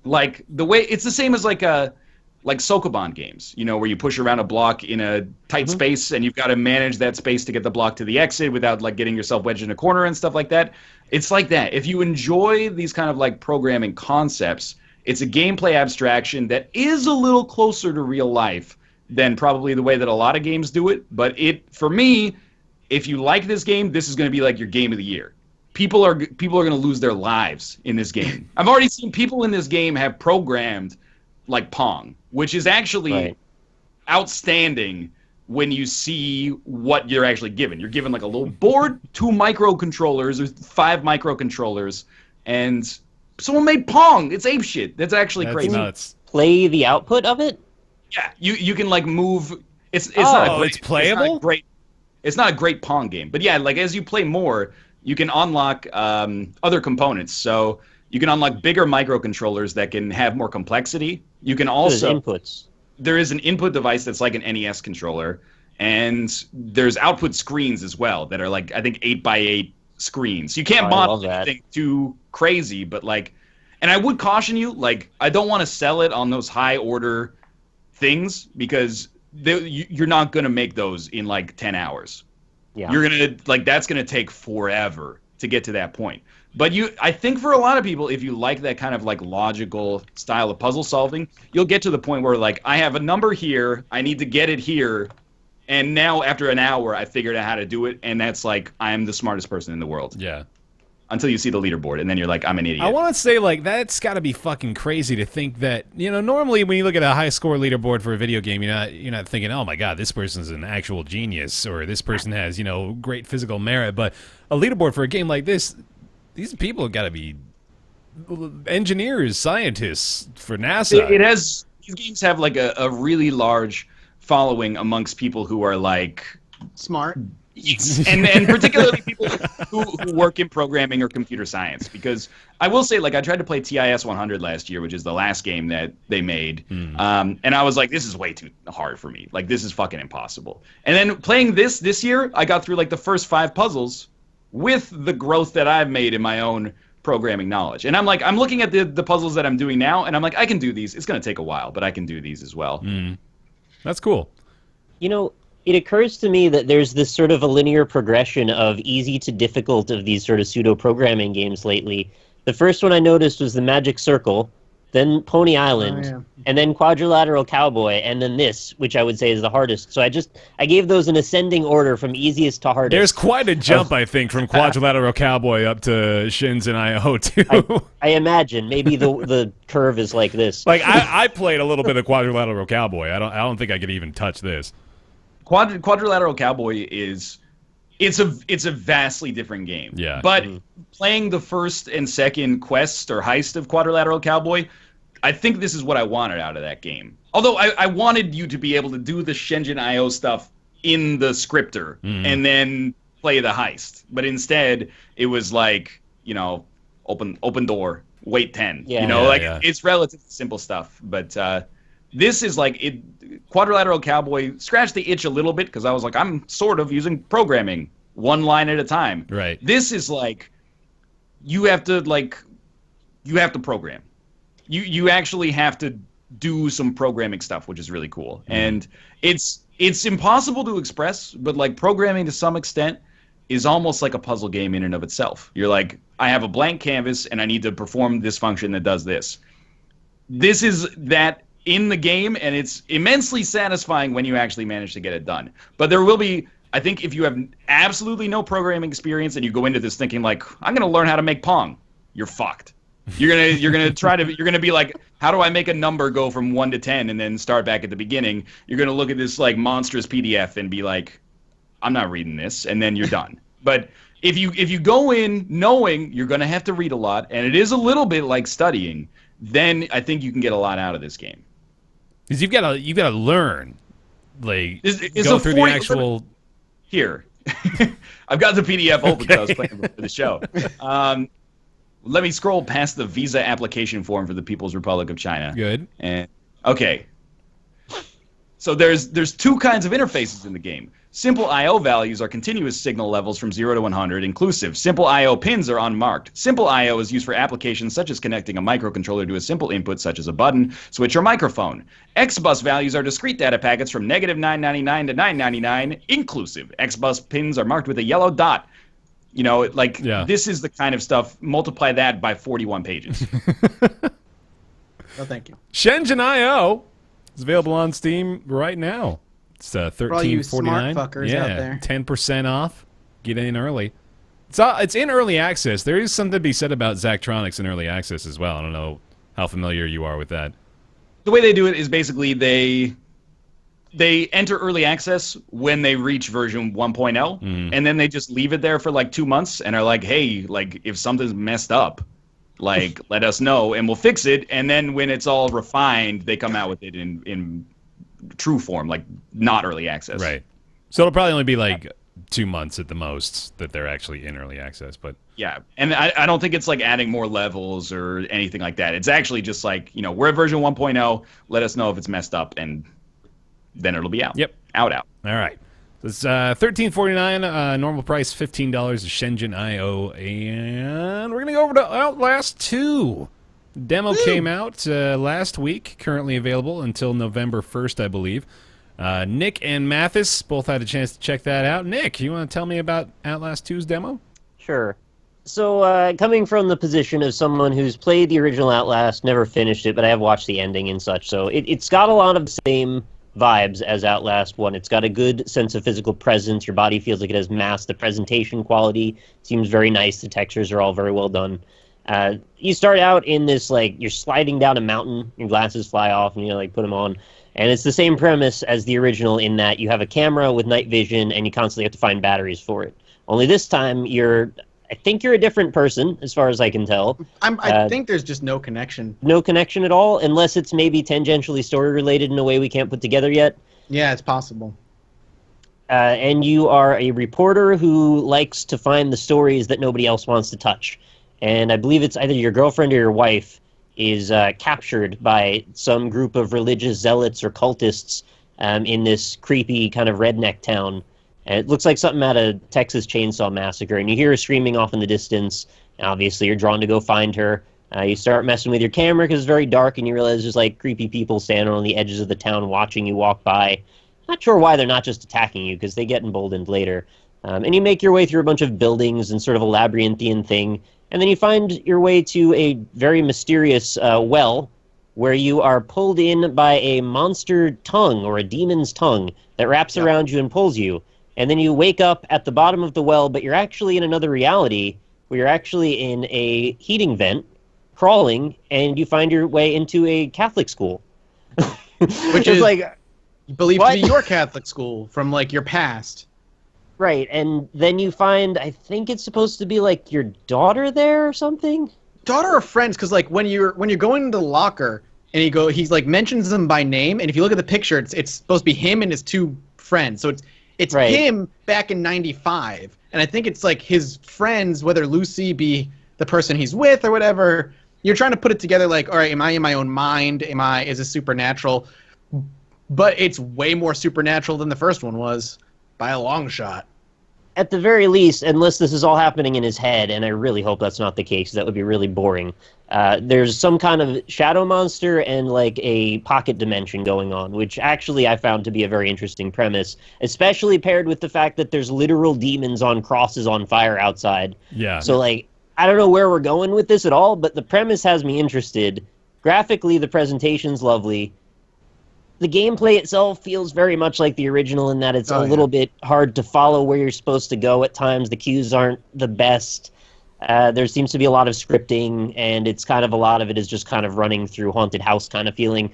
Like the way it's the same as like Sokoban games, you know, where you push around a block in a tight space and you've got to manage that space to get the block to the exit without like getting yourself wedged in a corner and stuff like that. It's like that. If you enjoy these kind of like programming concepts, it's a gameplay abstraction that is a little closer to real life than probably the way that a lot of games do it. But for me, if you like this game, this is going to be like your game of the year. People are going to lose their lives in this game. I've already seen people in this game have programmed like Pong, which is actually outstanding when you see what you're actually given. You're given like a little board, 2 microcontrollers, or 5 microcontrollers, and someone made Pong. It's apeshit. That's actually crazy. Nuts. Play the output of it? Yeah, you can like move. It's it's playable. It's not a great Pong game, but yeah, like as you play more, you can unlock other components. So you can unlock bigger microcontrollers that can have more complexity. You can also inputs. There is an input device that's like an NES controller, and there's output screens as well that are like I think 8x8 screens. You can't model anything too crazy, but like, and I would caution you, like I don't want to sell it on those high order things because you're not going to make those in like 10 hours. Yeah. You're going to like that's going to take forever to get to that point. But I think for a lot of people, if you like that kind of like logical style of puzzle solving, you'll get to the point where like I have a number here, I need to get it here, and now after an hour I figured out how to do it, and that's like I am the smartest person in the world. Yeah. Until you see the leaderboard, and then you're like, I'm an idiot. I want to say, like, that's got to be fucking crazy to think that, you know, normally when you look at a high score leaderboard for a video game, you're not thinking, oh my god, this person's an actual genius, or this person has, you know, great physical merit. But a leaderboard for a game like this, these people have got to be engineers, scientists for NASA. These games have like a really large following amongst people who are like smart. and particularly people who work in programming or computer science, because I will say, like, I tried to play TIS 100 last year, which is the last game that they made, and I was like, this is way too hard for me. Like, this is fucking impossible. And then playing this year, I got through like the first 5 puzzles with the growth that I've made in my own programming knowledge. And I'm like, I'm looking at the puzzles that I'm doing now, and I'm like, I can do these. It's going to take a while, but I can do these as well. That's cool. You know, it occurs to me that there's this sort of a linear progression of easy to difficult of these sort of pseudo-programming games lately. The first one I noticed was the Magic Circle, then Pony Island, and then Quadrilateral Cowboy, and then this, which I would say is the hardest. So I gave those an ascending order from easiest to hardest. There's quite a jump, I think, from Quadrilateral Cowboy up to Shenzhen I, too. I imagine. Maybe the curve is like this. Like, I played a little bit of Quadrilateral Cowboy. I don't think I could even touch this. Quadrilateral Cowboy it's a vastly different game. Yeah. But playing the first and second quest or heist of Quadrilateral Cowboy, I think this is what I wanted out of that game. Although I wanted you to be able to do the Shenzhen I stuff in the scripter and then play the heist. But instead, it was like, you know, open door, wait 10. Yeah. You know, it's relatively simple stuff. But this is like Quadrilateral Cowboy scratched the itch a little bit because I was like, I'm sort of using programming 1 line at a time. Right. This is like you have to program. You actually have to do some programming stuff, which is really cool. And it's impossible to express, but like programming to some extent is almost like a puzzle game in and of itself. You're like, I have a blank canvas and I need to perform this function that does this. This is that in the game, and it's immensely satisfying when you actually manage to get it done. But there will be, I think, if you have absolutely no programming experience and you go into this thinking like, I'm going to learn how to make Pong, you're fucked. You're gonna be like, how do I make a number go from 1 to 10 and then start back at the beginning? You're gonna look at this like monstrous PDF and be like, I'm not reading this, and then you're done. But if you go in knowing you're gonna have to read a lot, and it is a little bit like studying, then I think you can get a lot out of this game. Because you've got to learn, like go through the actual. Here, I've got the PDF open because I was playing for the show. Let me scroll past the visa application form for the People's Republic of China. Good. And okay. So there's two kinds of interfaces in the game. Simple I/O values are continuous signal levels from 0 to 100 inclusive. Simple I/O pins are unmarked. Simple I/O is used for applications such as connecting a microcontroller to a simple input such as a button, switch, or microphone. XBus values are discrete data packets from -999 to 999 inclusive. XBus pins are marked with a yellow dot. You know, like, this is the kind of stuff. Multiply that by 41 pages. No, thank you. Shenzhen I is available on Steam right now. It's $13.49. Smart fuckers out there. 10% off. Get in early. It's in early access. There is something to be said about Zachtronics in early access as well. I don't know how familiar you are with that. The way they do it is basically they enter early access when they reach version 1.0, and then they just leave it there for like 2 months and are like, hey, like, if something's messed up, like, let us know and we'll fix it. And then when it's all refined, they come out with it in true form, like not early access. Right. So it'll probably only be like 2 months at the most that they're actually in early access. But yeah, and I don't think it's like adding more levels or anything like that. It's actually just like, you know, we're at version 1.0. Let us know if it's messed up, and then it'll be out. Yep. Out. All right. It's $13.49, normal price $15 is Shenzhen I/O, and we're gonna go over to Outlast 2. Demo came out last week, currently available until November 1st, I believe. Nick and Mathas both had a chance to check that out. Nick, you want to tell me about Outlast 2's demo? Sure. So, coming from the position of someone who's played the original Outlast, never finished it, but I have watched the ending and such, so it's got a lot of the same vibes as Outlast 1. It's got a good sense of physical presence. Your body feels like it has mass. The presentation quality seems very nice. The textures are all very well done. You start out in this, like, you're sliding down a mountain, your glasses fly off, and you, like, put them on. And it's the same premise as the original in that you have a camera with night vision, and you constantly have to find batteries for it. Only this time, I think you're a different person, as far as I can tell. I think there's just no connection. No connection at all, unless it's maybe tangentially story-related in a way we can't put together yet. Yeah, it's possible. And you are a reporter who likes to find the stories that nobody else wants to touch. And I believe it's either your girlfriend or your wife is captured by some group of religious zealots or cultists in this creepy kind of redneck town. And it looks like something out of Texas Chainsaw Massacre, and you hear her screaming off in the distance. And obviously, you're drawn to go find her. You start messing with your camera because it's very dark, and you realize there's like creepy people standing on the edges of the town watching you walk by. Not sure why they're not just attacking you, because they get emboldened later. And you make your way through a bunch of buildings and sort of a labyrinthian thing, and then you find your way to a very mysterious well, where you are pulled in by a monster tongue, or a demon's tongue, that wraps around you and pulls you. And then you wake up at the bottom of the well, but you're actually in another reality, where you're actually in a heating vent, crawling, and you find your way into a Catholic school. Which is like believed to be your Catholic school from, like, your past. Right, and then you find, I think it's supposed to be, like, your daughter there or something? Daughter or friends, because, like, when you're going into the locker, and he's like, mentions them by name, and if you look at the picture, it's supposed to be him and his two friends, so it's right. Him back in 95, and I think it's like his friends, whether Lucy be the person he's with or whatever. You're trying to put it together like, all right, am I in my own mind? Is this supernatural? But it's way more supernatural than the first one was, by a long shot. At the very least, unless this is all happening in his head, and I really hope that's not the case, that would be really boring. There's some kind of shadow monster and like a pocket dimension going on, which actually I found to be a very interesting premise, especially paired with the fact that there's literal demons on crosses on fire outside. Yeah. So, like, I don't know where we're going with this at all, but the premise has me interested. Graphically, the presentation's lovely. The gameplay itself feels very much like the original in that it's a little bit hard to follow where you're supposed to go at times. The cues aren't the best. There seems to be a lot of scripting, and it's kind of a lot of it is just kind of running through haunted house kind of feeling.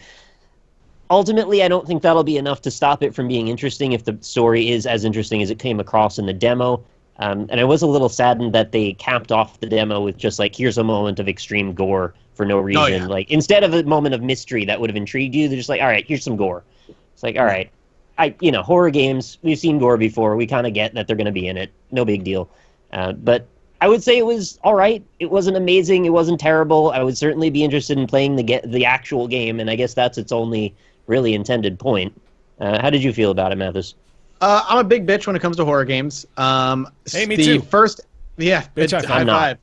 Ultimately, I don't think that'll be enough to stop it from being interesting if the story is as interesting as it came across in the demo. And I was a little saddened that they capped off the demo with just like, here's a moment of extreme gore for no reason. Oh, yeah. Like, instead of a moment of mystery that would have intrigued you, they're just like, all right, here's some gore. It's like, all right, horror games, we've seen gore before. We kind of get that they're going to be in it. No big deal. But I would say it was all right. It wasn't amazing. It wasn't terrible. I would certainly be interested in playing the actual game, and I guess that's its only really intended point. How did you feel about it, Mathas? I'm a big bitch when it comes to horror games. Hey, me the too. First, yeah, Bitch, high five. I'm not.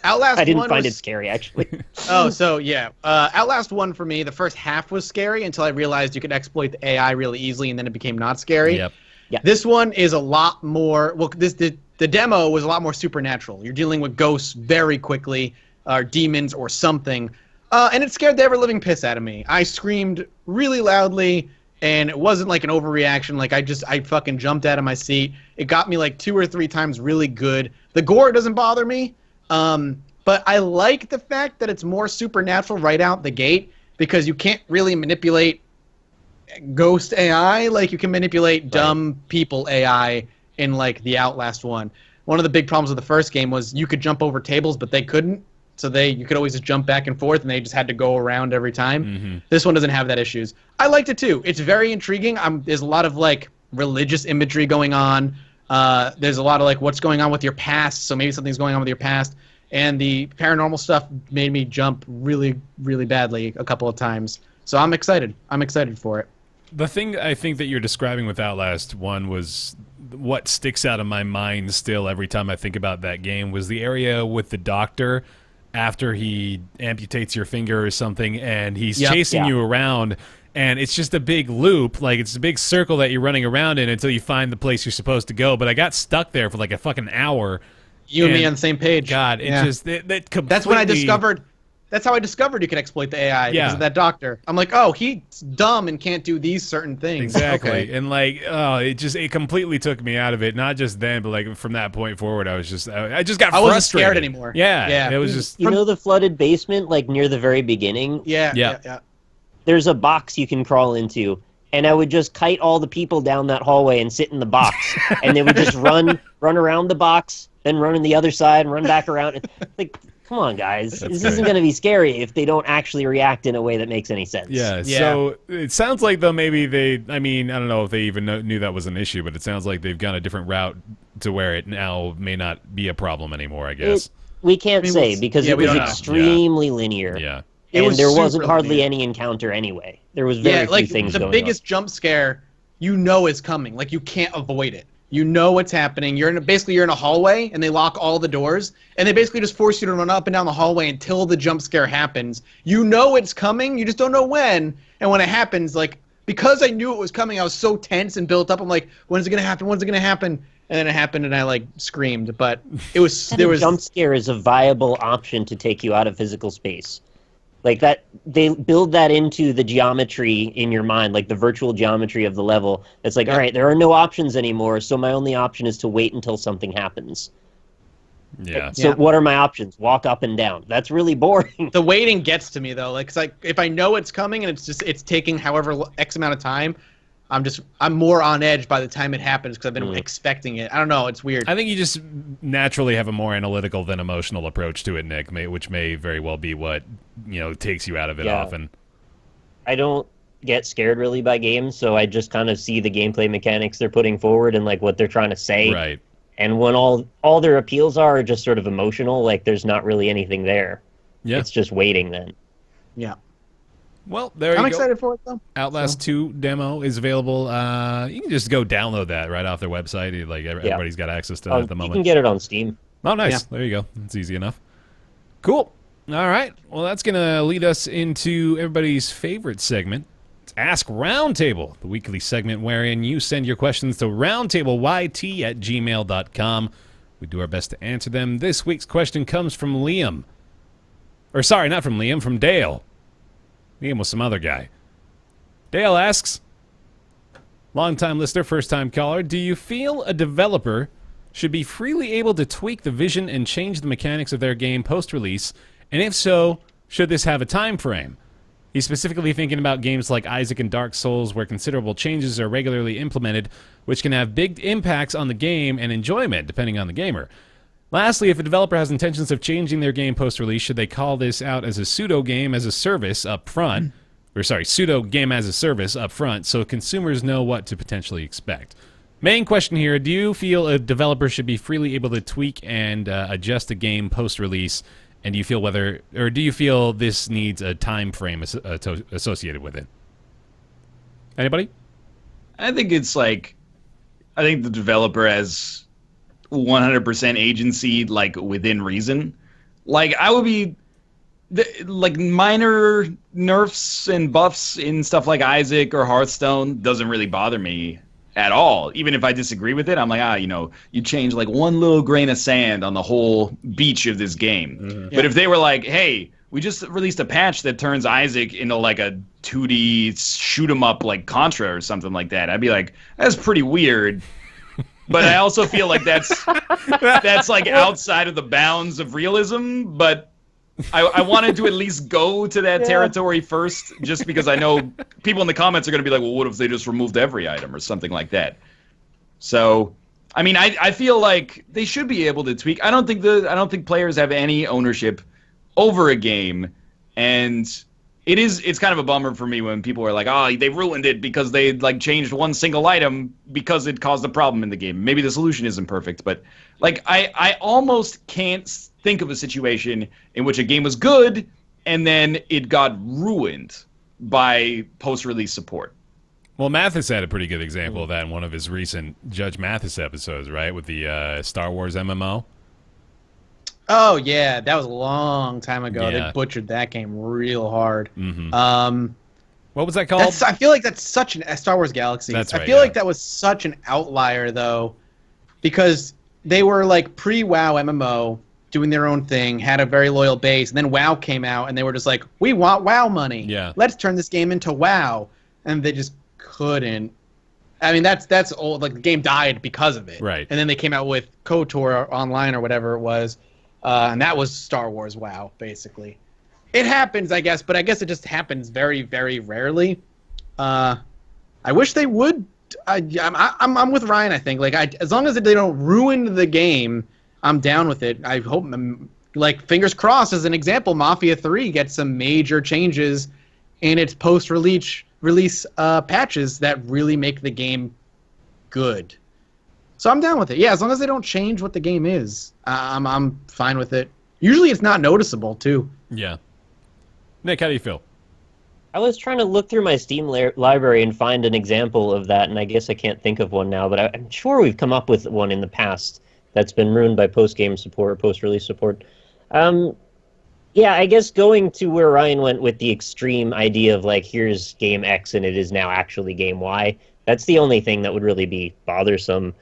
Outlast. I didn't 1 find was, it scary, actually. Oh, so yeah, Outlast 1 for me, the first half was scary until I realized you could exploit the AI really easily, and then it became not scary. Yep. Yeah. This one is a lot more. Well, the demo was a lot more supernatural. You're dealing with ghosts very quickly, or demons, or something, and it scared the ever living piss out of me. I screamed really loudly, and it wasn't like an overreaction. Like I fucking jumped out of my seat. It got me like 2 or 3 times really good. The gore doesn't bother me. But I like the fact that it's more supernatural right out the gate, because you can't really manipulate ghost AI like you can manipulate dumb people AI in like the Outlast one. One of the big problems with the first game was you could jump over tables, but they couldn't. So you could always just jump back and forth, and they just had to go around every time. Mm-hmm. This one doesn't have that issues. I liked it too. It's very intriguing. There's a lot of like religious imagery going on. There's a lot of like what's going on with your past. So maybe something's going on with your past. And the paranormal stuff made me jump really, really badly a couple of times. So I'm excited. I'm excited for it. The thing I think that you're describing with Outlast 1 was what sticks out of my mind still every time I think about that game was the area with the doctor after he amputates your finger or something, and he's chasing you around, and it's just a big loop. Like, it's a big circle that you're running around in until you find the place you're supposed to go. But I got stuck there for like a fucking hour. You and me on the same page. God, it just that completely... That's when I discovered. That's how I discovered you could exploit the AI because of that doctor. I'm like, oh, he's dumb and can't do these certain things. Exactly. Okay. And like, it completely took me out of it. Not just then, but like from that point forward, I just got frustrated. I wasn't scared anymore. Yeah. It was just. You know the flooded basement, like near the very beginning? Yeah. There's a box you can crawl into, and I would just kite all the people down that hallway and sit in the box, and they would just run around the box, then run on the other side and run back around. It's like, come on, guys. This isn't going to be scary if they don't actually react in a way that makes any sense. Yeah, so it sounds like, though, maybe I don't know if they even knew that was an issue, but it sounds like they've gone a different route to where it now may not be a problem anymore, I guess. We can't say, because it was extremely linear. Yeah. And there wasn't hardly any encounter anyway. There was very few things going on. The biggest jump scare, is coming. Like, you can't avoid it. You know what's happening. You're in a hallway, and they lock all the doors, and they basically just force you to run up and down the hallway until the jump scare happens. You know it's coming, you just don't know when. And when it happens, like, because I knew it was coming, I was so tense and built up. I'm like, when's it gonna happen? When's it gonna happen? And then it happened, and I like screamed. But it was jump scare is a viable option to take you out of physical space. Like that, they build that into the geometry in your mind, like the virtual geometry of the level. It's like, all right, there are no options anymore, so my only option is to wait until something happens. Yeah. So what are my options? Walk up and down. That's really boring. The waiting gets to me though. Like, 'cause if I know it's coming and it's taking however X amount of time, I'm more on edge by the time it happens because I've been expecting it. I don't know. It's weird. I think you just naturally have a more analytical than emotional approach to it, Nick, which may very well be what takes you out of it often. I don't get scared really by games, so I just kind of see the gameplay mechanics they're putting forward and like what they're trying to say. Right. And when all their appeals are just sort of emotional, like there's not really anything there. Yeah. It's just waiting then. Yeah. Well, there you go. I'm excited for it, though. Outlast 2 demo is available. You can just go download that right off their website. Like everybody's got access to that at the moment. You can get it on Steam. Oh, nice. Yeah. There you go. It's easy enough. Cool. All right. Well, that's going to lead us into everybody's favorite segment. It's Ask Roundtable, the weekly segment wherein you send your questions to roundtableyt@gmail.com. We do our best to answer them. This week's question comes from Liam. Or sorry, not from Liam, from Dale. Liam was some other guy. Dale asks, long-time listener, first-time caller, do you feel a developer should be freely able to tweak the vision and change the mechanics of their game post-release? And if so, should this have a time frame? He's specifically thinking about games like Isaac and Dark Souls, where considerable changes are regularly implemented, which can have big impacts on the game and enjoyment, depending on the gamer. Lastly, if a developer has intentions of changing their game post-release, should they call this out as a pseudo game as a service up front, pseudo game as a service up front, so consumers know what to potentially expect? Main question here: do you feel a developer should be freely able to tweak and adjust a game post-release, and do you feel this needs a time frame associated with it? Anybody? I think it's like, I think the developer has 100% agency, like within reason. Like I would be, like minor nerfs and buffs in stuff like Isaac or Hearthstone doesn't really bother me at all. Even if I disagree with it, I'm like, you change like one little grain of sand on the whole beach of this game. Yeah. But if they were like, hey, we just released a patch that turns Isaac into like a 2D shoot 'em up like Contra or something like that, I'd be like, that's pretty weird. But I also feel like that's like outside of the bounds of realism. But I wanted to at least go to that territory first, just because I know people in the comments are going to be like, well, what if they just removed every item or something like that? So, I mean, I feel like they should be able to tweak. I don't think players have any ownership over a game, and it's kind of a bummer for me when people are like, oh, they ruined it because they like changed one single item because it caused a problem in the game. Maybe the solution isn't perfect, but like I almost can't think of a situation in which a game was good and then it got ruined by post-release support. Well, Mathas had a pretty good example of that in one of his recent Judge Mathis episodes, right, with the Star Wars MMO. Oh yeah, that was a long time ago. Yeah. They butchered that game real hard. Mm-hmm. What was that called? I feel like that's such an Star Wars Galaxies. That's right, I feel like that was such an outlier though, because they were like pre-WoW MMO doing their own thing, had a very loyal base, and then WoW came out and they were just like, we want WoW money. Yeah. Let's turn this game into WoW, and they just couldn't. I mean, that's old. Like the game died because of it. Right. And then they came out with KOTOR Online or whatever it was. And that was Star Wars WoW, basically. It happens, I guess, but I guess it just happens very, very rarely. I wish they would. I'm with Ryan, I think. Like, as long as they don't ruin the game, I'm down with it. I hope, like, fingers crossed, as an example, Mafia 3 gets some major changes in its post-release patches that really make the game good. So I'm down with it. Yeah, as long as they don't change what the game is, I'm fine with it. Usually it's not noticeable, too. Yeah. Nick, how do you feel? I was trying to look through my Steam library and find an example of that, and I guess I can't think of one now, but I'm sure we've come up with one in the past that's been ruined by post-game support or post-release support. Yeah, I guess going to where Ryan went with the extreme idea of, like, here's game X and it is now actually game Y, that's the only thing that would really be bothersome.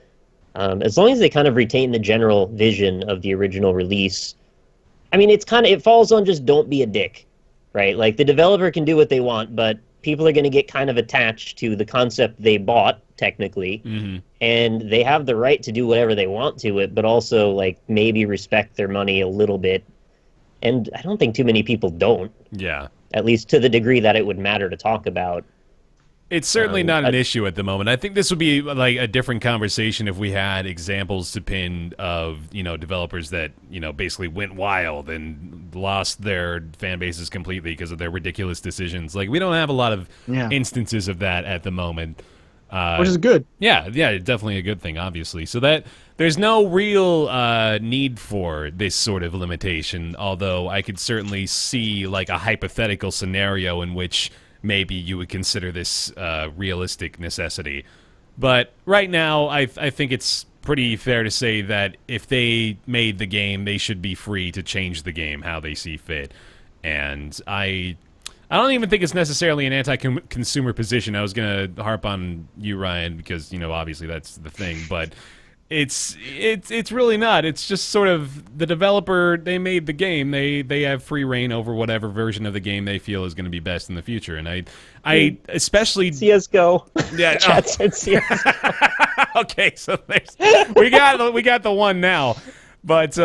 As long as they kind of retain the general vision of the original release, I mean, it falls on just don't be a dick, right? Like, the developer can do what they want, but people are going to get kind of attached to the concept they bought, technically, and they have the right to do whatever they want to it, but also, like, maybe respect their money a little bit. And I don't think too many people don't. Yeah. At least to the degree that it would matter to talk about. It's certainly not an issue at the moment. I think this would be like a different conversation if we had examples to pin of, developers that, basically went wild and lost their fan bases completely because of their ridiculous decisions. Like, we don't have a lot of instances of that at the moment. Which is good. Yeah, definitely a good thing, obviously. So that there's no real need for this sort of limitation, although I could certainly see like a hypothetical scenario in which maybe you would consider this realistic necessity. But right now, I think it's pretty fair to say that if they made the game, they should be free to change the game how they see fit. And I don't even think it's necessarily an anti-consumer position. I was going to harp on you, Ryan, because, obviously that's the thing. But it's really not. It's just sort of the developer, they made the game. They have free reign over whatever version of the game they feel is going to be best in the future. And I especially... CSGO. Yeah. Chat said CSGO. Okay, so we got the one now. But,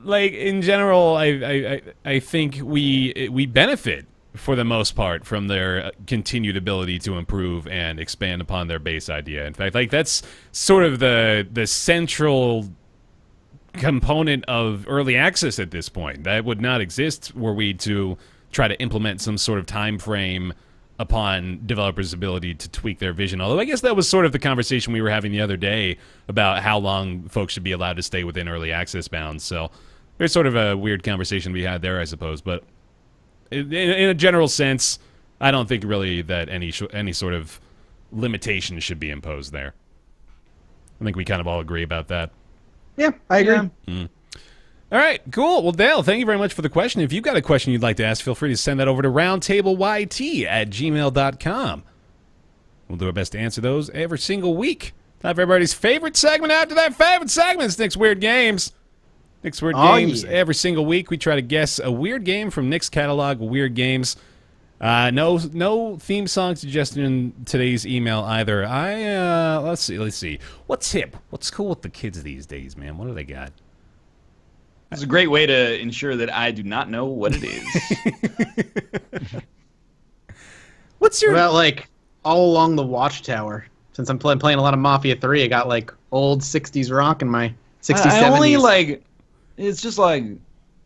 like, in general, I think we benefit for the most part from their continued ability to improve and expand upon their base idea. In fact, like, that's sort of the central component of early access at this point. That would not exist were we to try to implement some sort of time frame upon developers' ability to tweak their vision. Although I guess that was sort of the conversation we were having the other day about how long folks should be allowed to stay within early access bounds. So there's sort of a weird conversation we had there, I suppose. But in a general sense, I don't think really that any sort of limitations should be imposed there. I think we kind of all agree about that. Yeah, I agree. Yeah. All right, cool. Well, Dale, thank you very much for the question. If you've got a question you'd like to ask, feel free to send that over to roundtableyt@gmail.com. We'll do our best to answer those every single week. Time for everybody's favorite segment after that favorite segment. It's Nick's Weird Games. Nick's Weird Games. Yeah. Every single week we try to guess a weird game from Nick's catalog of weird games. No theme song suggested in today's email either. Let's see. What's hip? What's cool with the kids these days, man? What do they got? It's a great way to ensure that I do not know what it is. What's your... What about like all along the Watchtower? Since I'm playing a lot of Mafia 3, I got like old 60s rock in my 60s, 70s. I only like, it's just like,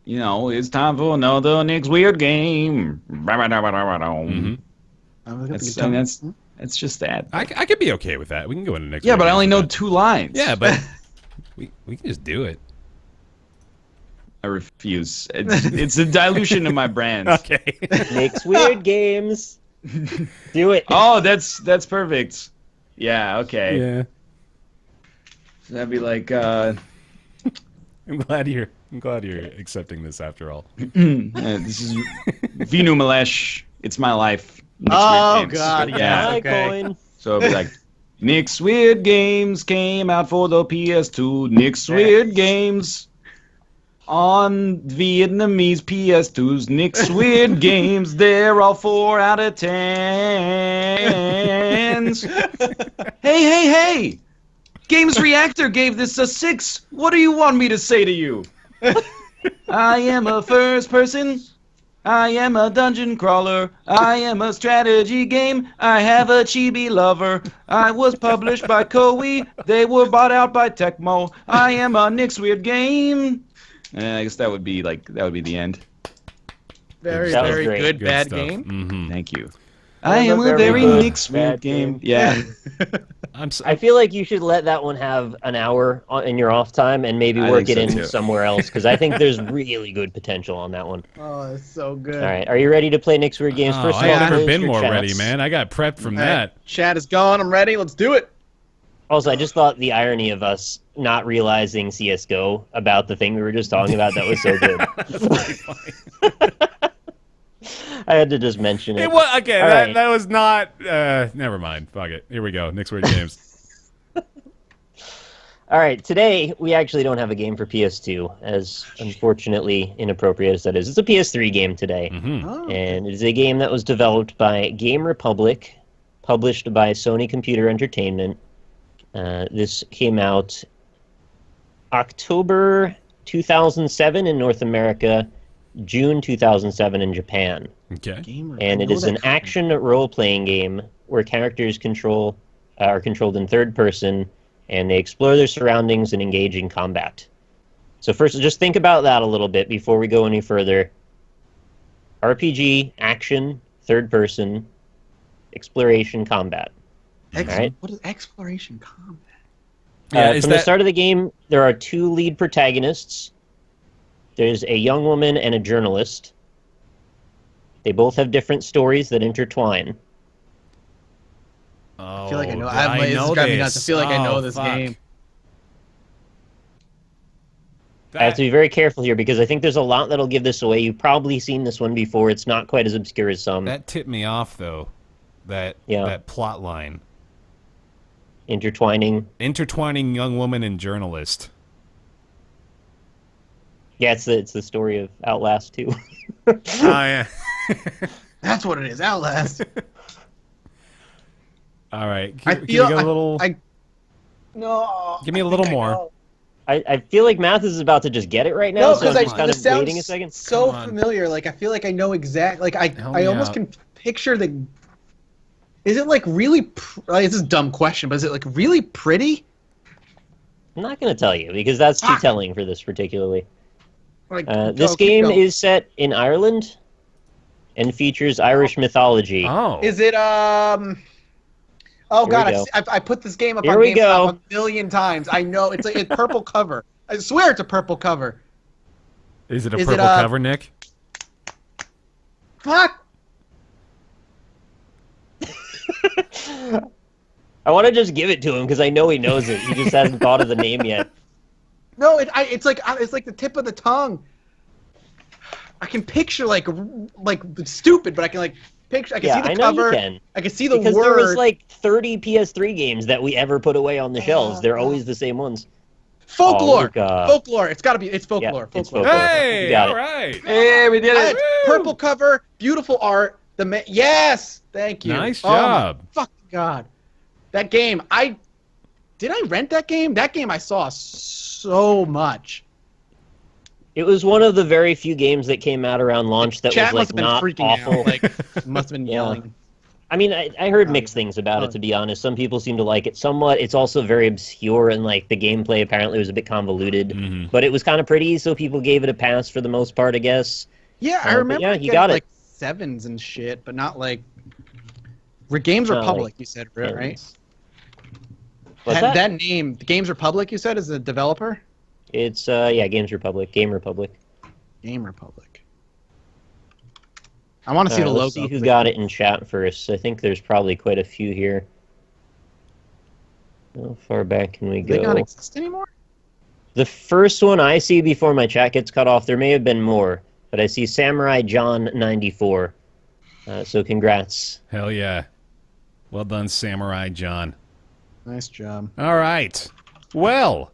you know, it's time for another Nick's Weird Game. Mhm. That's just that. I could be okay with that. We can go into next. Yeah, but I only know that. 2 lines. Yeah, but we can just do it. I refuse. It's a dilution of my brand. Okay. Nick's Weird Games. Do it. Oh, that's perfect. Yeah, okay. Yeah. So that'd be like, I'm glad you're accepting this after all. this is Vinu Malesh. It's my life. Nick's Oh, Weird Games. God, yeah. My okay. coin. So it'd be like, Nick's Weird Games came out for the PS2. Nick's Weird Games on Vietnamese PS2s. Nick's Weird Games, they're all 4 out of 10s. Hey! Games Reactor gave this a 6. What do you want me to say to you? I am a first person. I am a dungeon crawler. I am a strategy game. I have a chibi lover. I was published by Koei. They were bought out by Tecmo. I am a Nick's Weird Game. I guess that would be the end. Very, That was very great. good, bad stuff. game. Mm-hmm. Thank you. I am a very good Nick's Weird bad Game. game. Yeah. I feel like you should let that one have an hour in your off time and maybe I work think it so, in too. somewhere else because I think there's really good potential on that one. Oh, that's so good. All right, are you ready to play Nick's Weird Games? Oh, First of I've all, never close been your more chats. ready, man. I got prepped from All right, that. Chat is gone. I'm ready. Let's do it. Also, I just thought the irony of us not realizing CSGO about the thing we were just talking about, that was so good. I had to just mention it. It was, okay, All right. that was not... never mind. Fuck it. Here we go. Nick's Weird Games. All right, today we actually don't have a game for PS2, as unfortunately inappropriate as that is. It's a PS3 game today, Mm-hmm. Oh. and it is a game that was developed by Game Republic, published by Sony Computer Entertainment. This came out October 2007 in North America, June 2007 in Japan. Okay. Gamer. And it is an action role-playing game where characters are controlled in third person, and they explore their surroundings and engage in combat. So first, just think about that a little bit before we go any further. RPG, action, third person, exploration, combat. Alright. What is exploration combat? Yeah, From the start of the game, there are 2 lead protagonists. There's a young woman and a journalist. They both have different stories that intertwine. Oh, I feel like I know. I know this is driving me this. nuts. I feel like I know Oh, this fuck. game. I have to be very careful here because I think there's a lot that'll give this away. You've probably seen this one before. It's not quite as obscure as some. That tipped me off, though. That plot line. Intertwining. Intertwining young woman and journalist. Yeah, it's the story of Outlast too. Oh, yeah. That's what it is. Outlast. All right. I Can feel you get a little... No. Give me a little more. I feel like Math is about to just get it right now, No, so I'm because just kind of waiting a second. so Come on. familiar. Like I feel like I know exactly. Like Help I me almost out. can picture the. Is it like really? Like, this is a dumb question, but is it like really pretty? I'm not going to tell you because that's too Fuck. telling for this particularly. Like This go, keep game going. is set in Ireland and features Irish mythology. Oh. Is it Oh Here god, we go. I put this game up Here on we GameStop go. a million times. I know it's a purple cover. I swear it's a purple cover. Is it a Is it, purple cover, Nick? Fuck. I want to just give it to him because I know he knows it. He just hasn't thought of the name yet. No, it's like the tip of the tongue. I can picture like stupid, but I can like picture. I can see the I know cover. you can. I can see the Because word. there was like 30 PS3 games that we ever put away on the shelves. They're always the same ones. Folklore. Oh, Folklore. It's got to be. It's folklore. Yeah, it's folklore. folklore. Hey, You got all it. right. Hey, we did it. Purple cover, beautiful art. Yes, thank you. Nice Oh my job. fucking god, that game. Did I rent that game? That game I saw so much. It was one of the very few games that came out around launch that Chat was must like have not been freaking awful. out. Like must have been Yeah. yelling. I mean, I heard mixed things about it, to be honest. Some people seem to like it somewhat. It's also very obscure, and like the gameplay apparently was a bit convoluted. But it was kind of pretty, so people gave it a pass for the most part, I guess. Yeah, I but remember. yeah, getting, you got it. like 7s and shit, but not like. Games Not Republic, like you said, right? What's That, that? that name, Games Republic, you said, is the developer. It's Games Republic, Game Republic. Game Republic. I want to see the logo. Let's see who got it in chat first. I think there's probably quite a few here. How far back can we Do they go? not exist anymore? The first one I see before my chat gets cut off, there may have been more, but I see Samurai John 94. So congrats. Hell yeah. Well done, Samurai John. Nice job. All right. Well,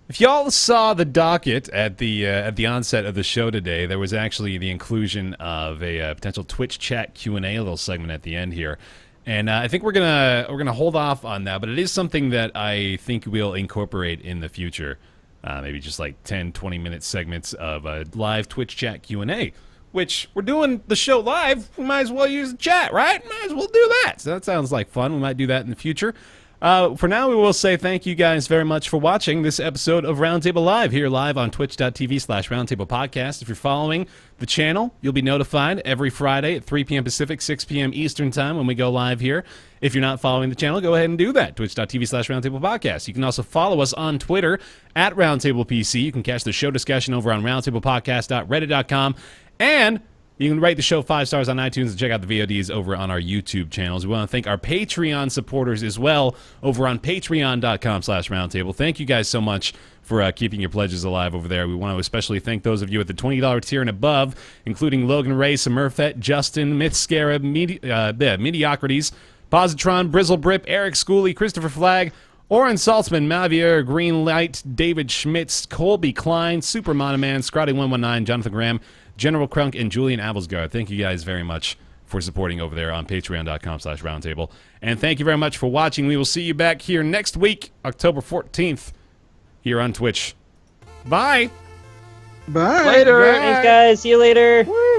if y'all saw the docket at the onset of the show today, there was actually the inclusion of a potential Twitch chat Q&A, a little segment at the end here. And I think we're gonna hold off on that, but it is something that I think we'll incorporate in the future. Maybe just like 10, 20-minute segments of a live Twitch chat Q&A, which we're doing the show live. We might as well use the chat, right? Might as well do that. So that sounds like fun. We might do that in the future. For now, we will say thank you guys very much for watching this episode of Roundtable Live, here live on twitch.tv/Roundtable Podcast. If you're following the channel, you'll be notified every Friday at 3 p.m. Pacific, 6 p.m. Eastern Time when we go live here. If you're not following the channel, go ahead and do that, twitch.tv/Roundtable Podcast. You can also follow us on Twitter at RoundtablePC. You can catch the show discussion over on roundtablepodcast.reddit.com. And you can rate the show 5 stars on iTunes and check out the VODs over on our YouTube channels. We want to thank our Patreon supporters as well over on patreon.com/roundtable. Thank you guys so much for keeping your pledges alive over there. We want to especially thank those of you at the $20 tier and above, including Logan Ray, Smurfette, Justin, Mythscara, Mediocrities, Positron, Brizzlebrip, Eric Schooley, Christopher Flagg, Oren Saltzman, Mafia, Greenlight, David Schmitz, Colby Klein, Super Monoman, Scotty119, Jonathan Graham, General Crunk, and Julian Abelsgaard. Thank you guys very much for supporting over there on patreon.com/roundtable. And thank you very much for watching. We will see you back here next week, October 14th, here on Twitch. Bye. Bye. Later. Thanks, guys. See you later. Woo.